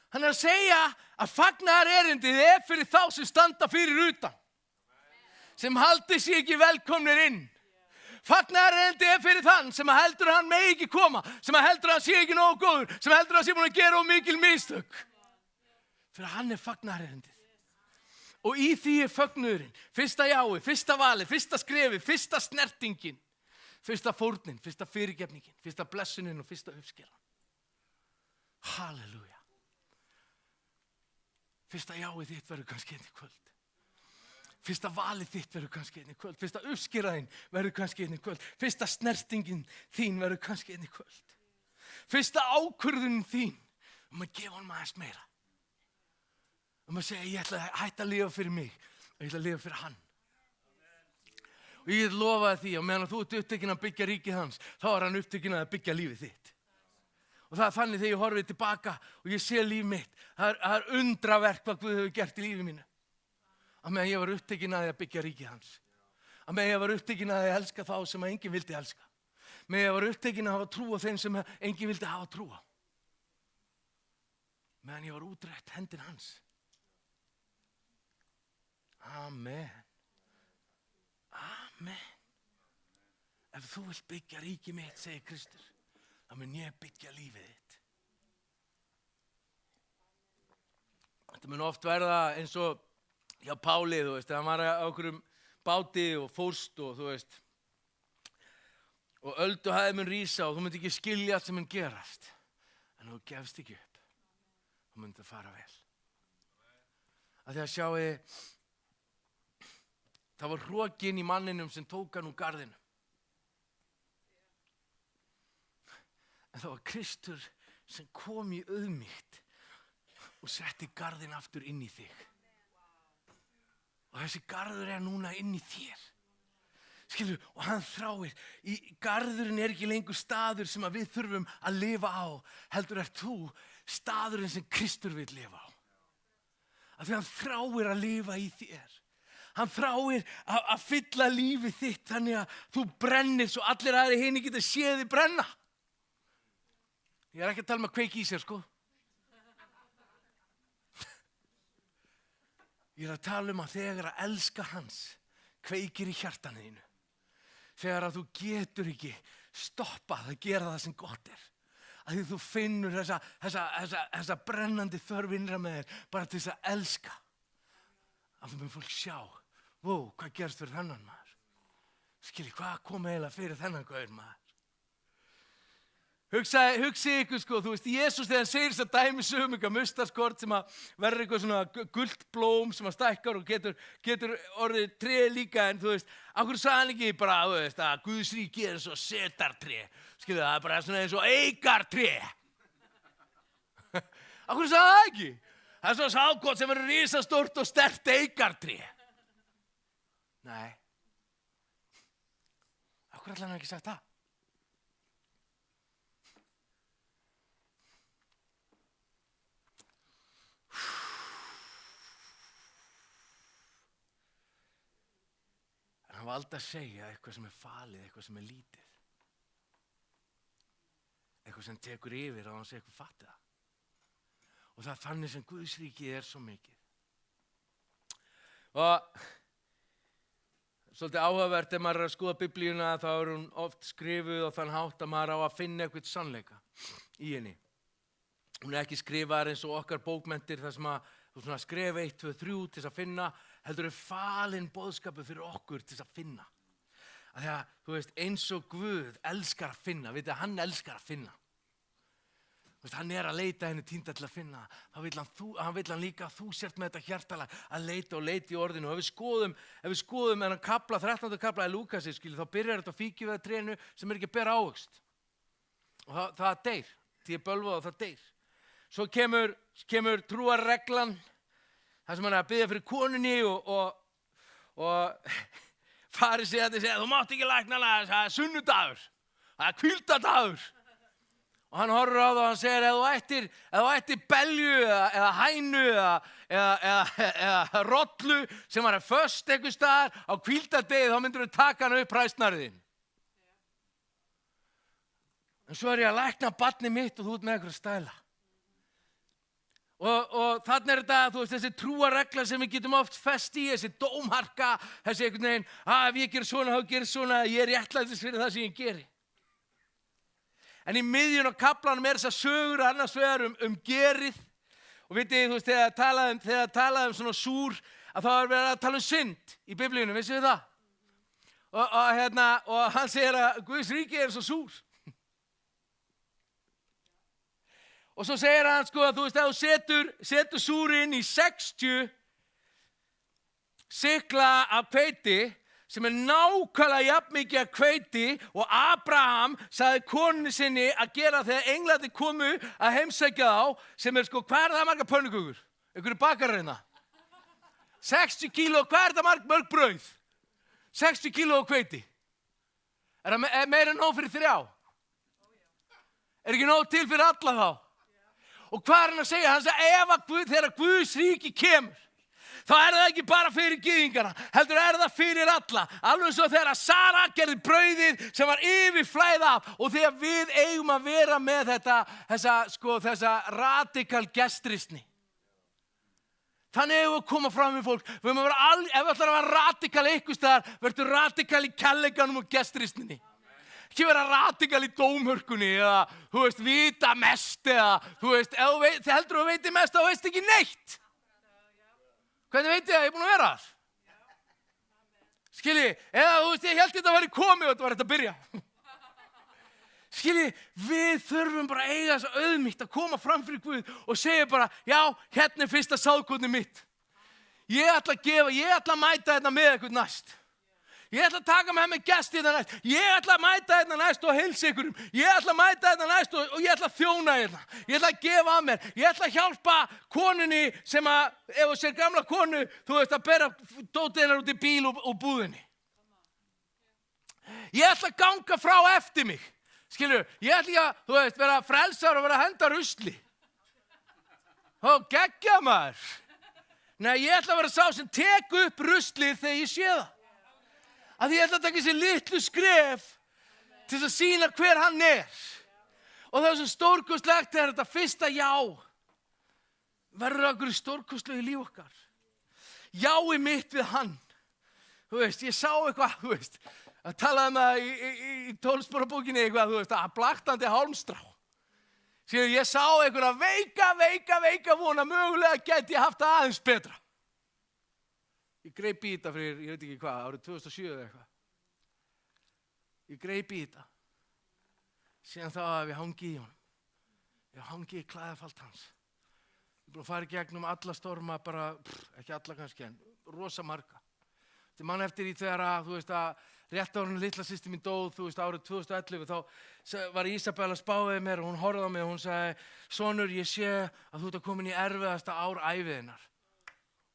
Hann er að segja að fagnaðarerindið er fyrir þá sem standa fyrir utan. Sem haldi sig ekki velkomnir inn. Fagnaðarerindið er fyrir þann sem heldur að hann megi ekki koma. Sem heldur að hann sé ekki nógu góður. Sem heldur að hann sé búin að gera of mikil mistök. Fyrir hann er fagnaðarerindið. Og í því er fögnuðurinn. Fyrsta jáið, fyrsta valið, fyrsta skrefið, fyrsta snertingin. Fyrsta fórnin, fyrsta fyrirgefningin, fyrsta blessunin og fyrsta uppskeran. Halleluja. Fyrsta jáið þitt verður kannski einnig kvöld. Fyrsta valið þitt verður kannski einnig kvöld. Fyrsta uppskeraðin verður kannski einnig kvöld. Fyrsta snertingin þín verður kannski einnig kvöld. Fyrsta ákvörðunin þín að gefa honum aðeins meira. Að segja, ég ætla að hætta að lifa fyrir mig og ég ætla að lifa fyrir hann. Og ég lofaði því að meðan þú ert upptekinn að byggja ríkið hans, þá er hann upptekinn að byggja lífið þitt. Og það er þannig þegar ég horfið tilbaka og ég sé líf mitt. Það er undraverk hvað Guð hefur gert í lífi mínu. Að meðan ég var upptekinn að byggja ríkið hans. Að meðan ég var upptekinn að elska þá sem enginn vildi elska. Meðan ég var upptekinn að hafa trú á þeim sem enginn vildi hafa trú á. Meðan ég var útrétt hendin hans. Amen. Amen. Ef þú vilt byggja ríkið mitt, segir Kristur, þá mun ég byggja lífið þitt. Þetta mun oft verða eins og hjá Páli, þú veist, hann var á okkurum báti og fórst og þú veist, og ölduhæð mun rísa og þú munt ekki skilja allt sem mun gerast. En þú gefst ekki upp, þá mun það fara vel. Að því að sjáu, það var hrokinn í manninum sem tók hann úr garðinum. En það var Kristur sem kom í auðmýkt og setti garðin aftur inn í þig. Og þessi garður er núna inn í þér. Skilur, og hann þráir. Garðurinn er ekki lengur staður sem við þurfum að lifa á. Heldur er þú staðurinn sem Kristur vill lifa á. Af því hann þráir að lifa í þér. Hann þráir að fylla lífið þitt þannig að þú brennir svo allir aðrir hinir geta séð þig brenna. Ég er ekki að tala um að kveiki í sér, sko. Ég er að tala um að þegar að elska hans kveikir í hjartanu þínu. Þegar að þú getur ekki stoppað að gera það sem gott er. Að því þú finnur þessa brennandi þörf innra með þér bara til þess að elska. Að þú mun fólk sjá, wow, hvað gerst fyrir þennan maður? Skilji, hvað kom eiginlega fyrir þennan gaur maður? Hugsið ykkur, sko, þú veist, Jesús þegar hann segir þess að dæmisögum eitthvað mustaskort sem að verður eitthvað svona gult blóm sem að stækkar og getur orðið tré líka, en þú veist, af hverju sagði hann ekki bara, þú veist, að Guðs ríki er eins og setartré, skilju, það er bara svona eins og eikartré. Af hverju sagði það ekki? Það er svona sáðgott sem verður risastórt og sterkt eikartré. Nei. Af hverju ætlaði hann ekki sagt það? En hann valdi að segja eitthvað sem falið, eitthvað sem lítið. Eitthvað sem tekur yfir á hans eitthvað fattið það. Og það þannig sem Guðsríkið svo mikið. Og svolítið áhugavert ef maður að skoða Biblíuna þá hún oft skrifuð og þann hátt að maður á að finna eitthvað sannleika í henni. Hún ekki skrifaðar eins og okkar bókmenntir þar sem að þú skrifa 1, 2, 3 til þess að finna, heldur falinn boðskapu fyrir okkur til þess að finna. Að því að, þú veist, eins og Guð elskar að finna, vitið að hann elskar að finna. Þú veist, hann að leita henni týnda til að finna. Þá vill hann líka að þú sért með þetta hjartalag að leita og leita í orðinu. Og ef við skoðum en hann kapla, 13. kapla í Lúkasi, þá byrjar þetta á fíkjuveðtrénu sem ekki að bera ávöxt. Og það deyr, því bölvað og það deyr. Svo kemur trúarreglan, það sem hann að biðja fyrir konunni og farið sig að segja, þú mátt ekki lækna hana, það er sunnudagur, það er hvíldadagur. Og hann horfir á það og hann segir, ef þú ættir belju eða hænu eða rollu sem var föst einhvers staðar á hvíldadegi, þá myndir þú taka hann upp hræsnarðin. En svo ég að lækna barnið mitt og þú ert með einhverja stæla. Og þannig þetta, þú veist, þessi trúarregla sem við getum oft fest í, þessi dómharka, þessi einhvern veginn, ef ég ger svona, þá ger svona, ég er réttlætis fyrir það sem ég geri. En í miðjun á kaflanum þessar sögur annars vegar gerið, og vitið, þú veist, þegar talaði svona súr, að þá verið að tala synd í Biblíunum, veistu þið það? Og hann segir að Guðs ríki svo súr. Og svo segir hann að þú veist, ef þú setur súrinn í 60 sykla af hveiti, sem nákvæmlega jafn mikið af hveiti og Abraham sagði konunni sinni að gera þegar englarnir komu að heimsækja þá, sem hvað er það margar pönnukökur? Einhverju bakarar hérna? 60 kíló, hvað er það mörg brauð? 60 kíló af hveiti. Er það meira en nóg fyrir 3? Er ekki nóg til fyrir alla þá? Og hvað er hann að segja? Hann sagði, þegar Guðs ríki kemur, þá er það ekki bara fyrir gyðingana, heldur er það fyrir alla. Alveg svo þegar Sara gerði brauðið sem var yfirflæð af, og þegar við eigum að vera með þessa radikal gestristni. Þannig eigum við að koma fram við fólk. Ef við ætlum að vera radikal einhvers staðar, verður radikal í kærleikanum og gestristninni. Ekki vera radikal í dómhörkunni eða, þú veist, vita mest eða, þú veist, þið heldur að þú veitir mest, þá veist ekki neitt. Hvernig veit ég að ég er búin að vera þar? Skilji, eða þú veist, ég held þetta að vera komið og þetta var þetta að byrja. Skilji, við þurfum bara að eiga þess auðmýkt að koma fram fyrir Guð og segja bara, já, hérna er fyrsta sáðkotni mitt. Ég ætla að mæta þetta með eitthvað næst. Ég ætla að taka með gesti þetta næst. Ég ætla að mæta þetta næst og heilsa ykkurum. Ég ætla að mæta þetta næst og ég ætla að þjóna hérna. Ég ætla að gefa af mér. Ég ætla að hjálpa konunni sem að, ef þú sér gamla konu, þú veist að bera dótið hennar út í bíl og búðinni. Ég ætla að ganga frá eftir mig. Skilur, ég ætla ekki að, þú veist, vera frelsar og vera að henda rusli. Geggja maður. Nei, ég ætla að vera sá sem tek upp ruslið þegar ég sé það. Að ég ætla að taka þessi litlu skref til þess að sýna hver hann er. Og það er svo stórkostlegt þegar þetta fyrsta já verður okkur stórkostlegu í líf okkar. Jái mitt við hann. Þú veist, ég sá eitthvað, þú veist, að tala það í 12-sporabókinni eitthvað, þú veist, að blaktandi hálmstrá. Síðan ég sá einhverja veika vona, mögulega geti ég haft það aðeins betra. Ég greip í þetta fyrir, ég veit ekki hvað, árið 2007 eða eitthvað. Ég greip í þetta. Síðan þá að við hangi í honum. Ég hangi í klæðafald hans. Ég búið að fara í gegnum alla storma, bara, ekki alla kannski, en rosa marga. Þetta mann eftir í þegar að, þú veist að, rétt árinu litla systir mín dóð, þú veist, árið 2011, þá var Ísabel að spá við mér og hún horfði á mig og hún sagði, sonur, ég sé að þú ert að komin í erfiðasta ár æviðinnar.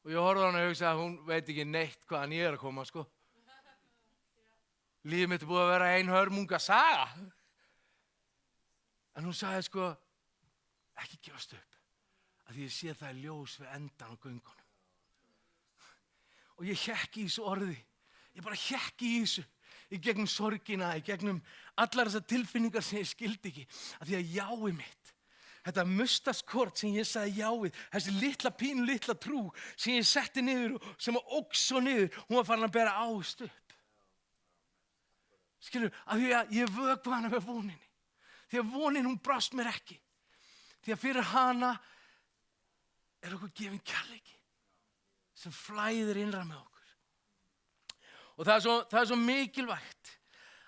Og ég horfði á hana og hugsaði að hún veit ekki neitt hvaðan ég er að koma, sko. Lífið mitt er búið að vera ein hörmunga saga. En hún sagði sko, ekki gefast upp. Að því ég sé það ljós við endan á göngunum. Og ég hékk í þessu orði. Ég bara hékk í þessu. Í gegnum sorgina, í gegnum allar þessar tilfinningar sem ég skildi ekki. Að því að jáið mitt, þetta mustaskort sem ég sagði jáið, þessi litla trú sem ég setti niður og sem óx svo niður, hún var farin að bera ást upp. Skilur, að því að ég vökva hana með voninni. Því að vonin, hún brást mér ekki. Því að fyrir hana okkur gefin kærleiki sem flæðir innra með okkur. Og það er svo mikilvægt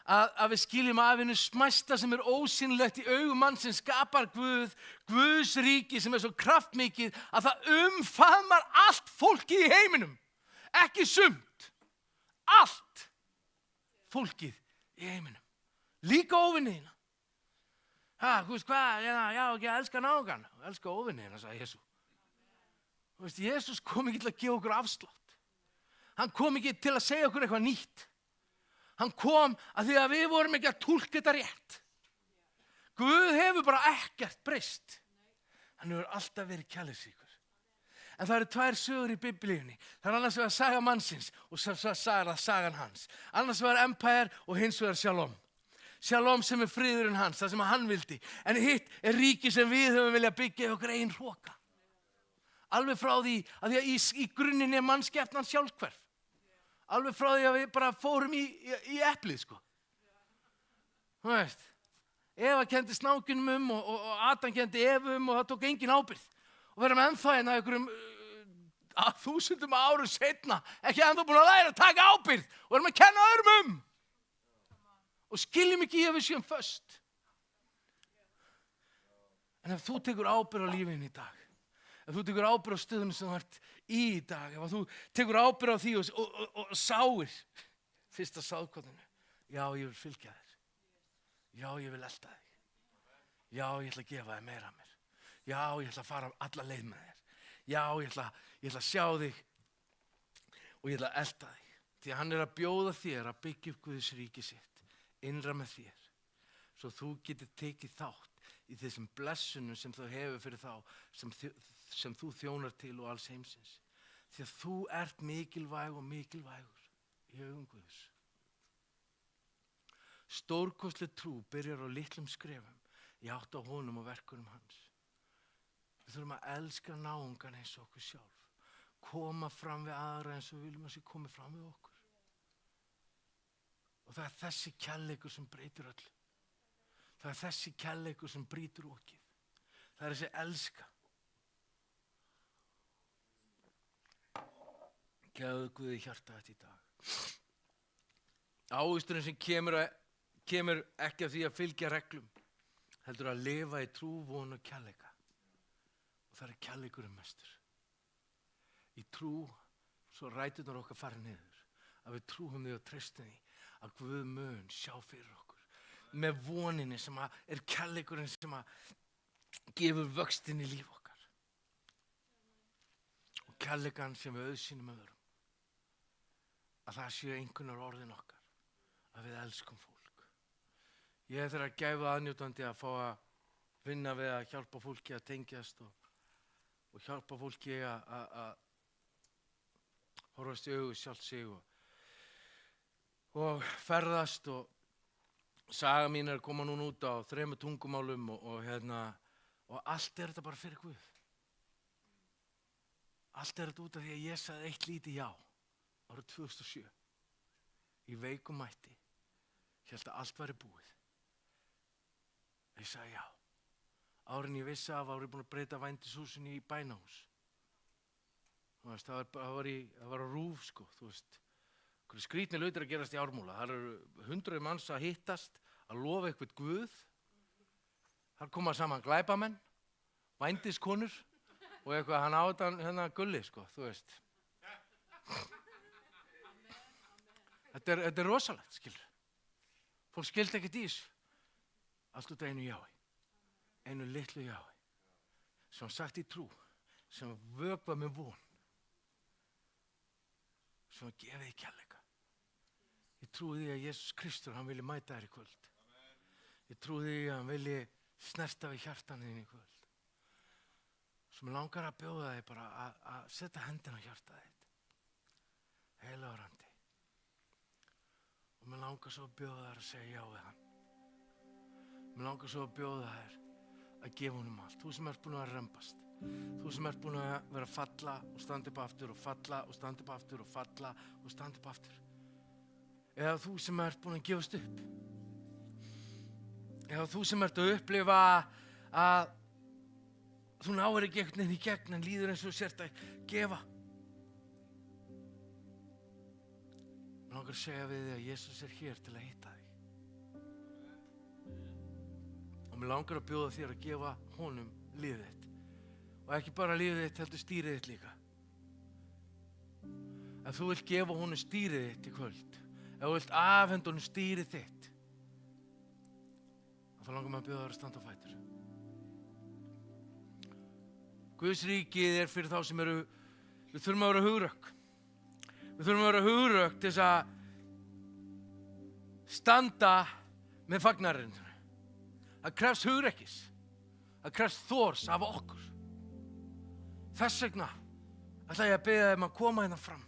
að við skiljum af hinu smæsta sem ósýnilegt í augum mann sem skapar Guðs ríki sem svo kraftmikið að það umfaðmar allt fólkið í heiminum. Ekki sumt, allt fólkið í heiminum. Líka óvinniðina. Þú veist hvað, já, ekki að elska náungan, elska óvinniðina, sagði Jesús. Þú veist, Jesús kom ekki til að gefa okkur afslátt. Hann kom ekki til að segja okkur eitthvað nýtt. Hann kom að því að við vorum ekki að túlka þetta rétt. Guð hefur bara ekkert breyst. Hann hefur alltaf verið kærleiksríkur. En það eru tvær sögur í Biblíunni. Það er annars vegar saga mannsins og sagan hans. Annars vegar Empire og hins vegar Shalom. Shalom sem friðurinn hans, það sem hann vildi. En hitt ríki sem við höfum viljað byggja í okkur eigin hroka. Alveg frá því að í grunninni mannskepnan sjálfhverf. Alveg frá því að við bara fórum í eplið, sko. Þú veist, Eva kendi snákunum og Adam kendi Evum og það tók engin ábyrgð. Og verðum ennþá hérna einhverjum þúsundum árum seinna, ekki ennþá búin að læra að taka ábyrgð og verðum að kenna öðrum Og skiljum ekki að við séum föst. En ef þú tekur ábyrgð á lífinu í dag, ef þú tekur ábyrgð á stöðunum sem þú ert í dag, ef þú tekur ábyrgð á því og sáir fyrsta sáðkotinu, já, ég vil fylgja þér. Já, ég vil elta þig. Já, ég ætla að gefa þér meira af mér. Já, ég ætla að fara alla leið með þér. Já, ég ætla að sjá þig og ég ætla að elta þig. Því að hann er að bjóða þér að byggja upp Guðs ríki sitt, innra með þér, svo þú getur tekið þátt í þessum blessunum sem þú hefur fyrir þá sem þú þjónar til og alls heimsins. Því að þú ert mikilvæg og mikilvægur í augum Guðs. Stórkostleg trú byrjar á litlum skrefum í átt á honum og verkunum hans. Við þurfum að elska náungan eins og okkur sjálf. Koma fram við aðra eins og við viljum að sé komið fram við okkur. Og það er þessi kærleikur sem breytir öllu. Það er þessi kærleikur sem brýtur okið. Það er þessi elska. Gæðu Guði hjarta þetta í dag. Ávisturinn sem kemur ekki af því að fylgja reglum, heldur að lifa í trú, von og kærleika. Og það er kærleikurinn mestur. Í trú, svo ræturnar okkar fara niður, að við trúum því og treystum því að Guð mun sjá fyrir okkur. Með voninni sem er kærleikurinn sem gefur vöxtinn í líf okkar. Og kærleikan sem við auðsýnum öðrum. Að það séu einhvernar orðin okkar. Að við elskum fólk. Ég þarf að gæfa aðnjótandi að fá að vinna við að hjálpa fólki að tengjast og hjálpa fólki að horfast í augu sjálft sig og ferðast og saga mín er að koma núna út á 3 tungumálum og allt er þetta bara fyrir Guð. Allt er þetta út af því að ég sagði eitt lítið já árið 2007 í veikum mætti. Ég held að allt væri búið. Ég sagði já. Árin ég vissi af var ég búin að breyta vændishúsinu í bænahús. Það var á Rúf, sko, þú veist. Skrýtnir hlutir að gerast í Ármúla. Það eru 100 manns að hittast, að lofa eitthvað Guð. Þar koma saman glæpamenn, vændiskonur og eitthvað, hann á þetta gulli, sko, þú veist. Þetta er rosalegt, skilur. Fólk skildi ekkert í þessu. Allt út af einu jái. Einu litlu jái. Sem sagt í trú, sem vökva með von. Sem gefið í kærleika. Ég trúi því að Jesús Kristur, hann vilji mæta þér í kvöld. Ég trúi því að hann vilji snerta við hjartan þín í kvöld. Svo mér langar að bjóða þig bara að setja hendina á hjartað þitt. Heilagur andi. Og mér langar svo að bjóða þér að segja já við hann. Mér langar svo að bjóða þér að gefa honum allt. Þú sem ert búin að rembast. Þú sem ert búin að vera að falla og standa upp aftur og falla og standa upp aftur og falla og standa upp aftur. Eða þú sem ert búin að gefast upp. Eða þú sem ert að upplifa að þú náir ekki einhvern veginn í gegn en líður eins og sért að gefa. Mér langar að segja við þig að Jesús hér til að hitta þig. Og mér langar að bjóða þér að gefa honum lífið þitt. Og ekki bara lífið þitt, heldur stýrið þitt líka. Ef þú vilt gefa honum stýrið þitt í kvöld, ef þú vilt afhenda honum stýrið þitt, þá langar maður að bjóða þér að standa á fætur. Guðs ríkið fyrir þá sem við þurfum að vera hugrökk. Við þurfum að vera hugrökk til þess að standa með fagnarindinu. Það krefst hugrekkis. Það krefst þors af okkur. Þess vegna ætla ég að biðja þeim að koma hérna fram.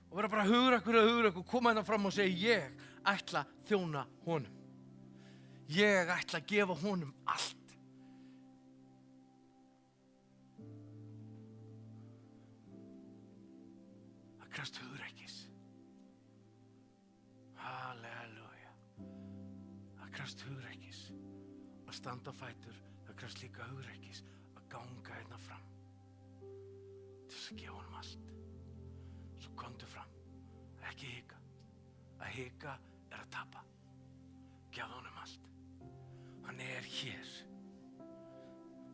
Og vera bara hugrekkur og koma hérna fram og segja ég ætla að þjóna honum. Ég ætla að gefa honum allt. Það krefst hugrekkis. Halleluja. Það krefst hugrekkis. Að standa á fætur, það krefst líka hugrekkis. Að ganga hérna fram. Til þess að gefa honum allt. Svo komdu fram. Ekki hika. Að hika er að tapa. Gefðu honum allt. Hann hér.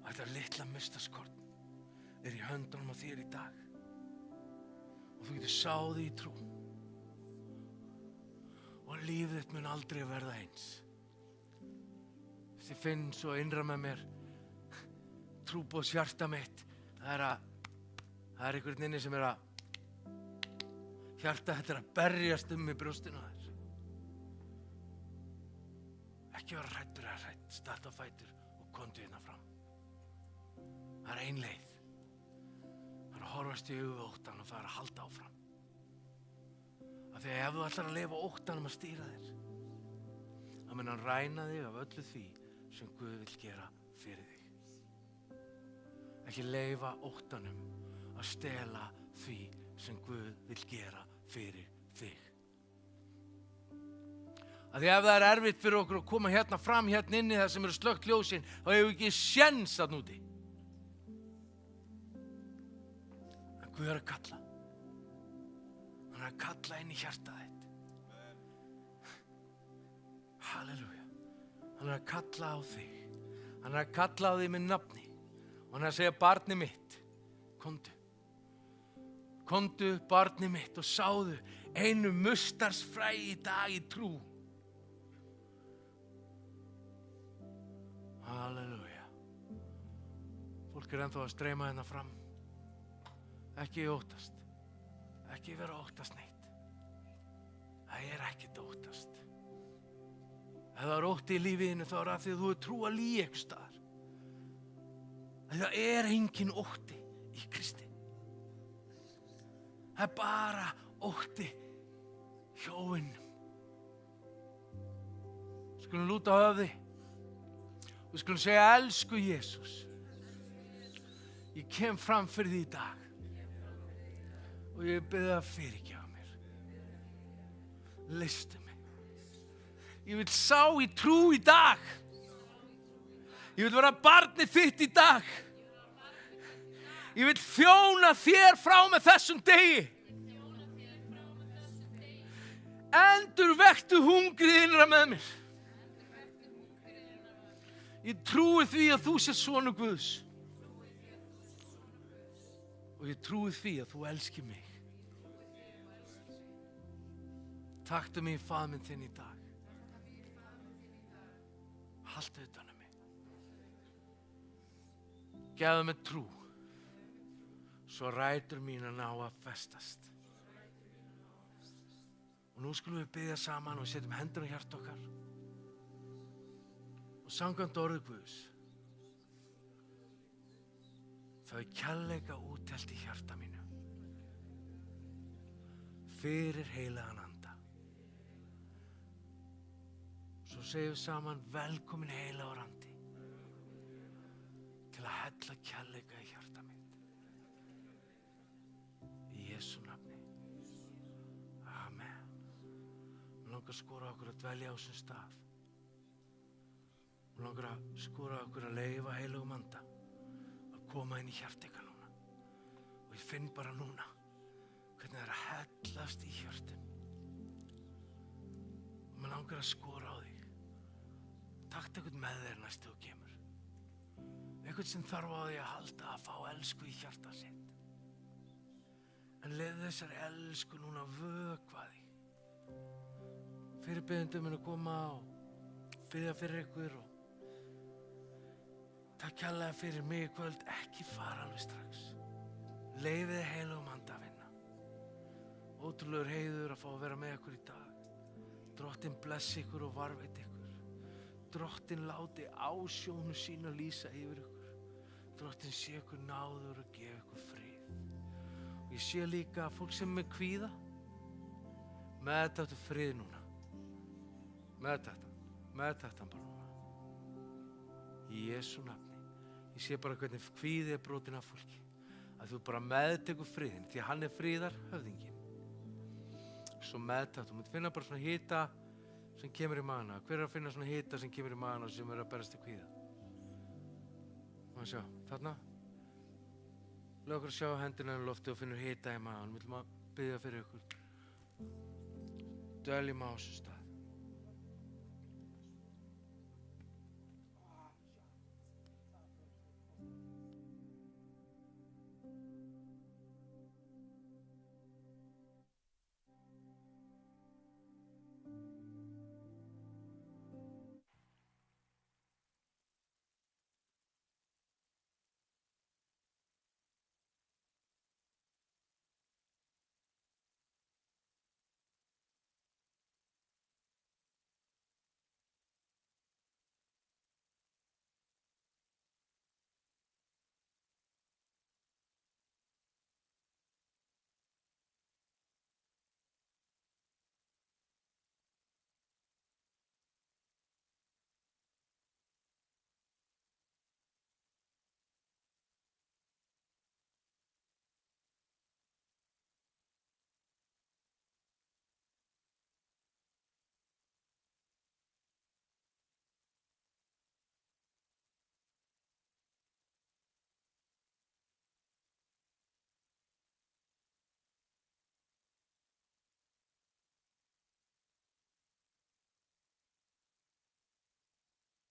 Og þetta litla mustaskorn í höndunum á þér í dag. Og þú getur sáð í trú. Og lífið þitt mun aldrei verða eins. Þið finn svo innra með mér trúboðs hjarta mitt. Það er einhvern inni sem að hjarta þetta að berjast í brjóstinu á þér. Ekki vera hræddur eða hrædd, standa á fætur og komdu hérna fram. Það er ein leið. Það er að horfast í augu við óttann og það er að halda áfram. Af því að ef þú ætlar að lifa óttanum að stýra þér, þá mun hann ræna þig af öllu því sem Guð vill gera fyrir þig. Ekki leyfa óttanum að stela því sem Guð vill gera fyrir þig. Af því ef það er erfitt fyrir okkur að koma hérna fram hérna inni þar sem eru slökkt ljósin, þá hefur við ekki séns þarna úti. En Guð er að kalla. Hann er að kalla inn í hjartað þitt. Halleluja. Hann er að kalla á þig. Hann er að kalla á þig með nafni. Og hann er að segja barni mitt, komdu. Komdu barni mitt og sáðu einu mustarsfræ í dag í trú. Halleluja. Fólk ennþá að streyma hérna fram. Ekki óttast. Ekki vera óttast neitt. Það er ekkert óttast. Ef það er ótti í lífiðinu þá er það því að þú er trú að líi einhvers staðar. Það er engin ótti í Kristi. Það er bara ótti hjá honum. Skulum lúta höfði. Við skulum segja elsku Jesús. Ég kem fram fyrir því í dag. Og ég bið að fyrirgefa mér. Leystu mig. Ég vil sá í trú í dag. Ég vil vera barnið þitt í dag. Ég vil þjóna þér frá með þessum degi. Endurvektu hungrið innra með mér. Ég trúi því að þú sért sonur Guðs. Og ég trúi því að þú elskir mig. Taktu mig í faðminn þinn í dag. Haltu utan um mig. Gefðu mig trú. Svo rætur mínar ná að festast. Og nú skulum við biðja saman og setjum hendur á hjarta okkar. Og samkvæmt orði Guðs, þá er kærleika útelt í hjarta mínu fyrir heilagan anda. Svo segjum við saman, velkomin heilagur andi til að hella kærleika í hjarta mitt. Í Jesú nafni. Amen. Mér langar að skora okkur að dvelja á þessum stað. Mér langar að skora okkur að leyfa heilagum anda að koma inn í hjarta ykkar núna. Og ég finn bara núna hvernig það er að hellast í hjörtum. Og mér langar að skora á þig. Taktu einhvern með þér næstu og kemur. Einhvern sem þarf á því að halda að fá elsku í hjarta sitt. En leyfðu þessari elsku núna vökva þig. Fyrirbiðjendum munu koma og biðja fyrir ykkur og takk kærlega fyrir mig í kvöld, ekki fara alveg strax. Leyfið heilagum anda að vinna. Ótrúlegur heiður að fá að vera með ykkur í dag. Drottinn blessi ykkur og varveiti ykkur. Drottinn láti ásjónu sína lýsa yfir ykkur. Drottinn sé ykkur náður og gefa ykkur frið. Og ég sé líka að fólk sem er með kvíða, meðtaktu frið núna. Meðtaktu hann bara núna. Í Jesú nafni. Ég sé bara hvernig kvíði er brotin af fólki. Að þú bara meðtekur friðinn, því að hann er friðar höfðinginn. Svo meðtaktu, þú munt finna bara svona hita sem kemur í magana. Hver er að finna svona hita sem kemur í magana sem er að berast í kvíða? Má sjá, þarna. Lóð okkur að sjá hendina í lofti og finnur hita í maganum. Við ætlum að biðja fyrir ykkur. Dveljum á þessu stað.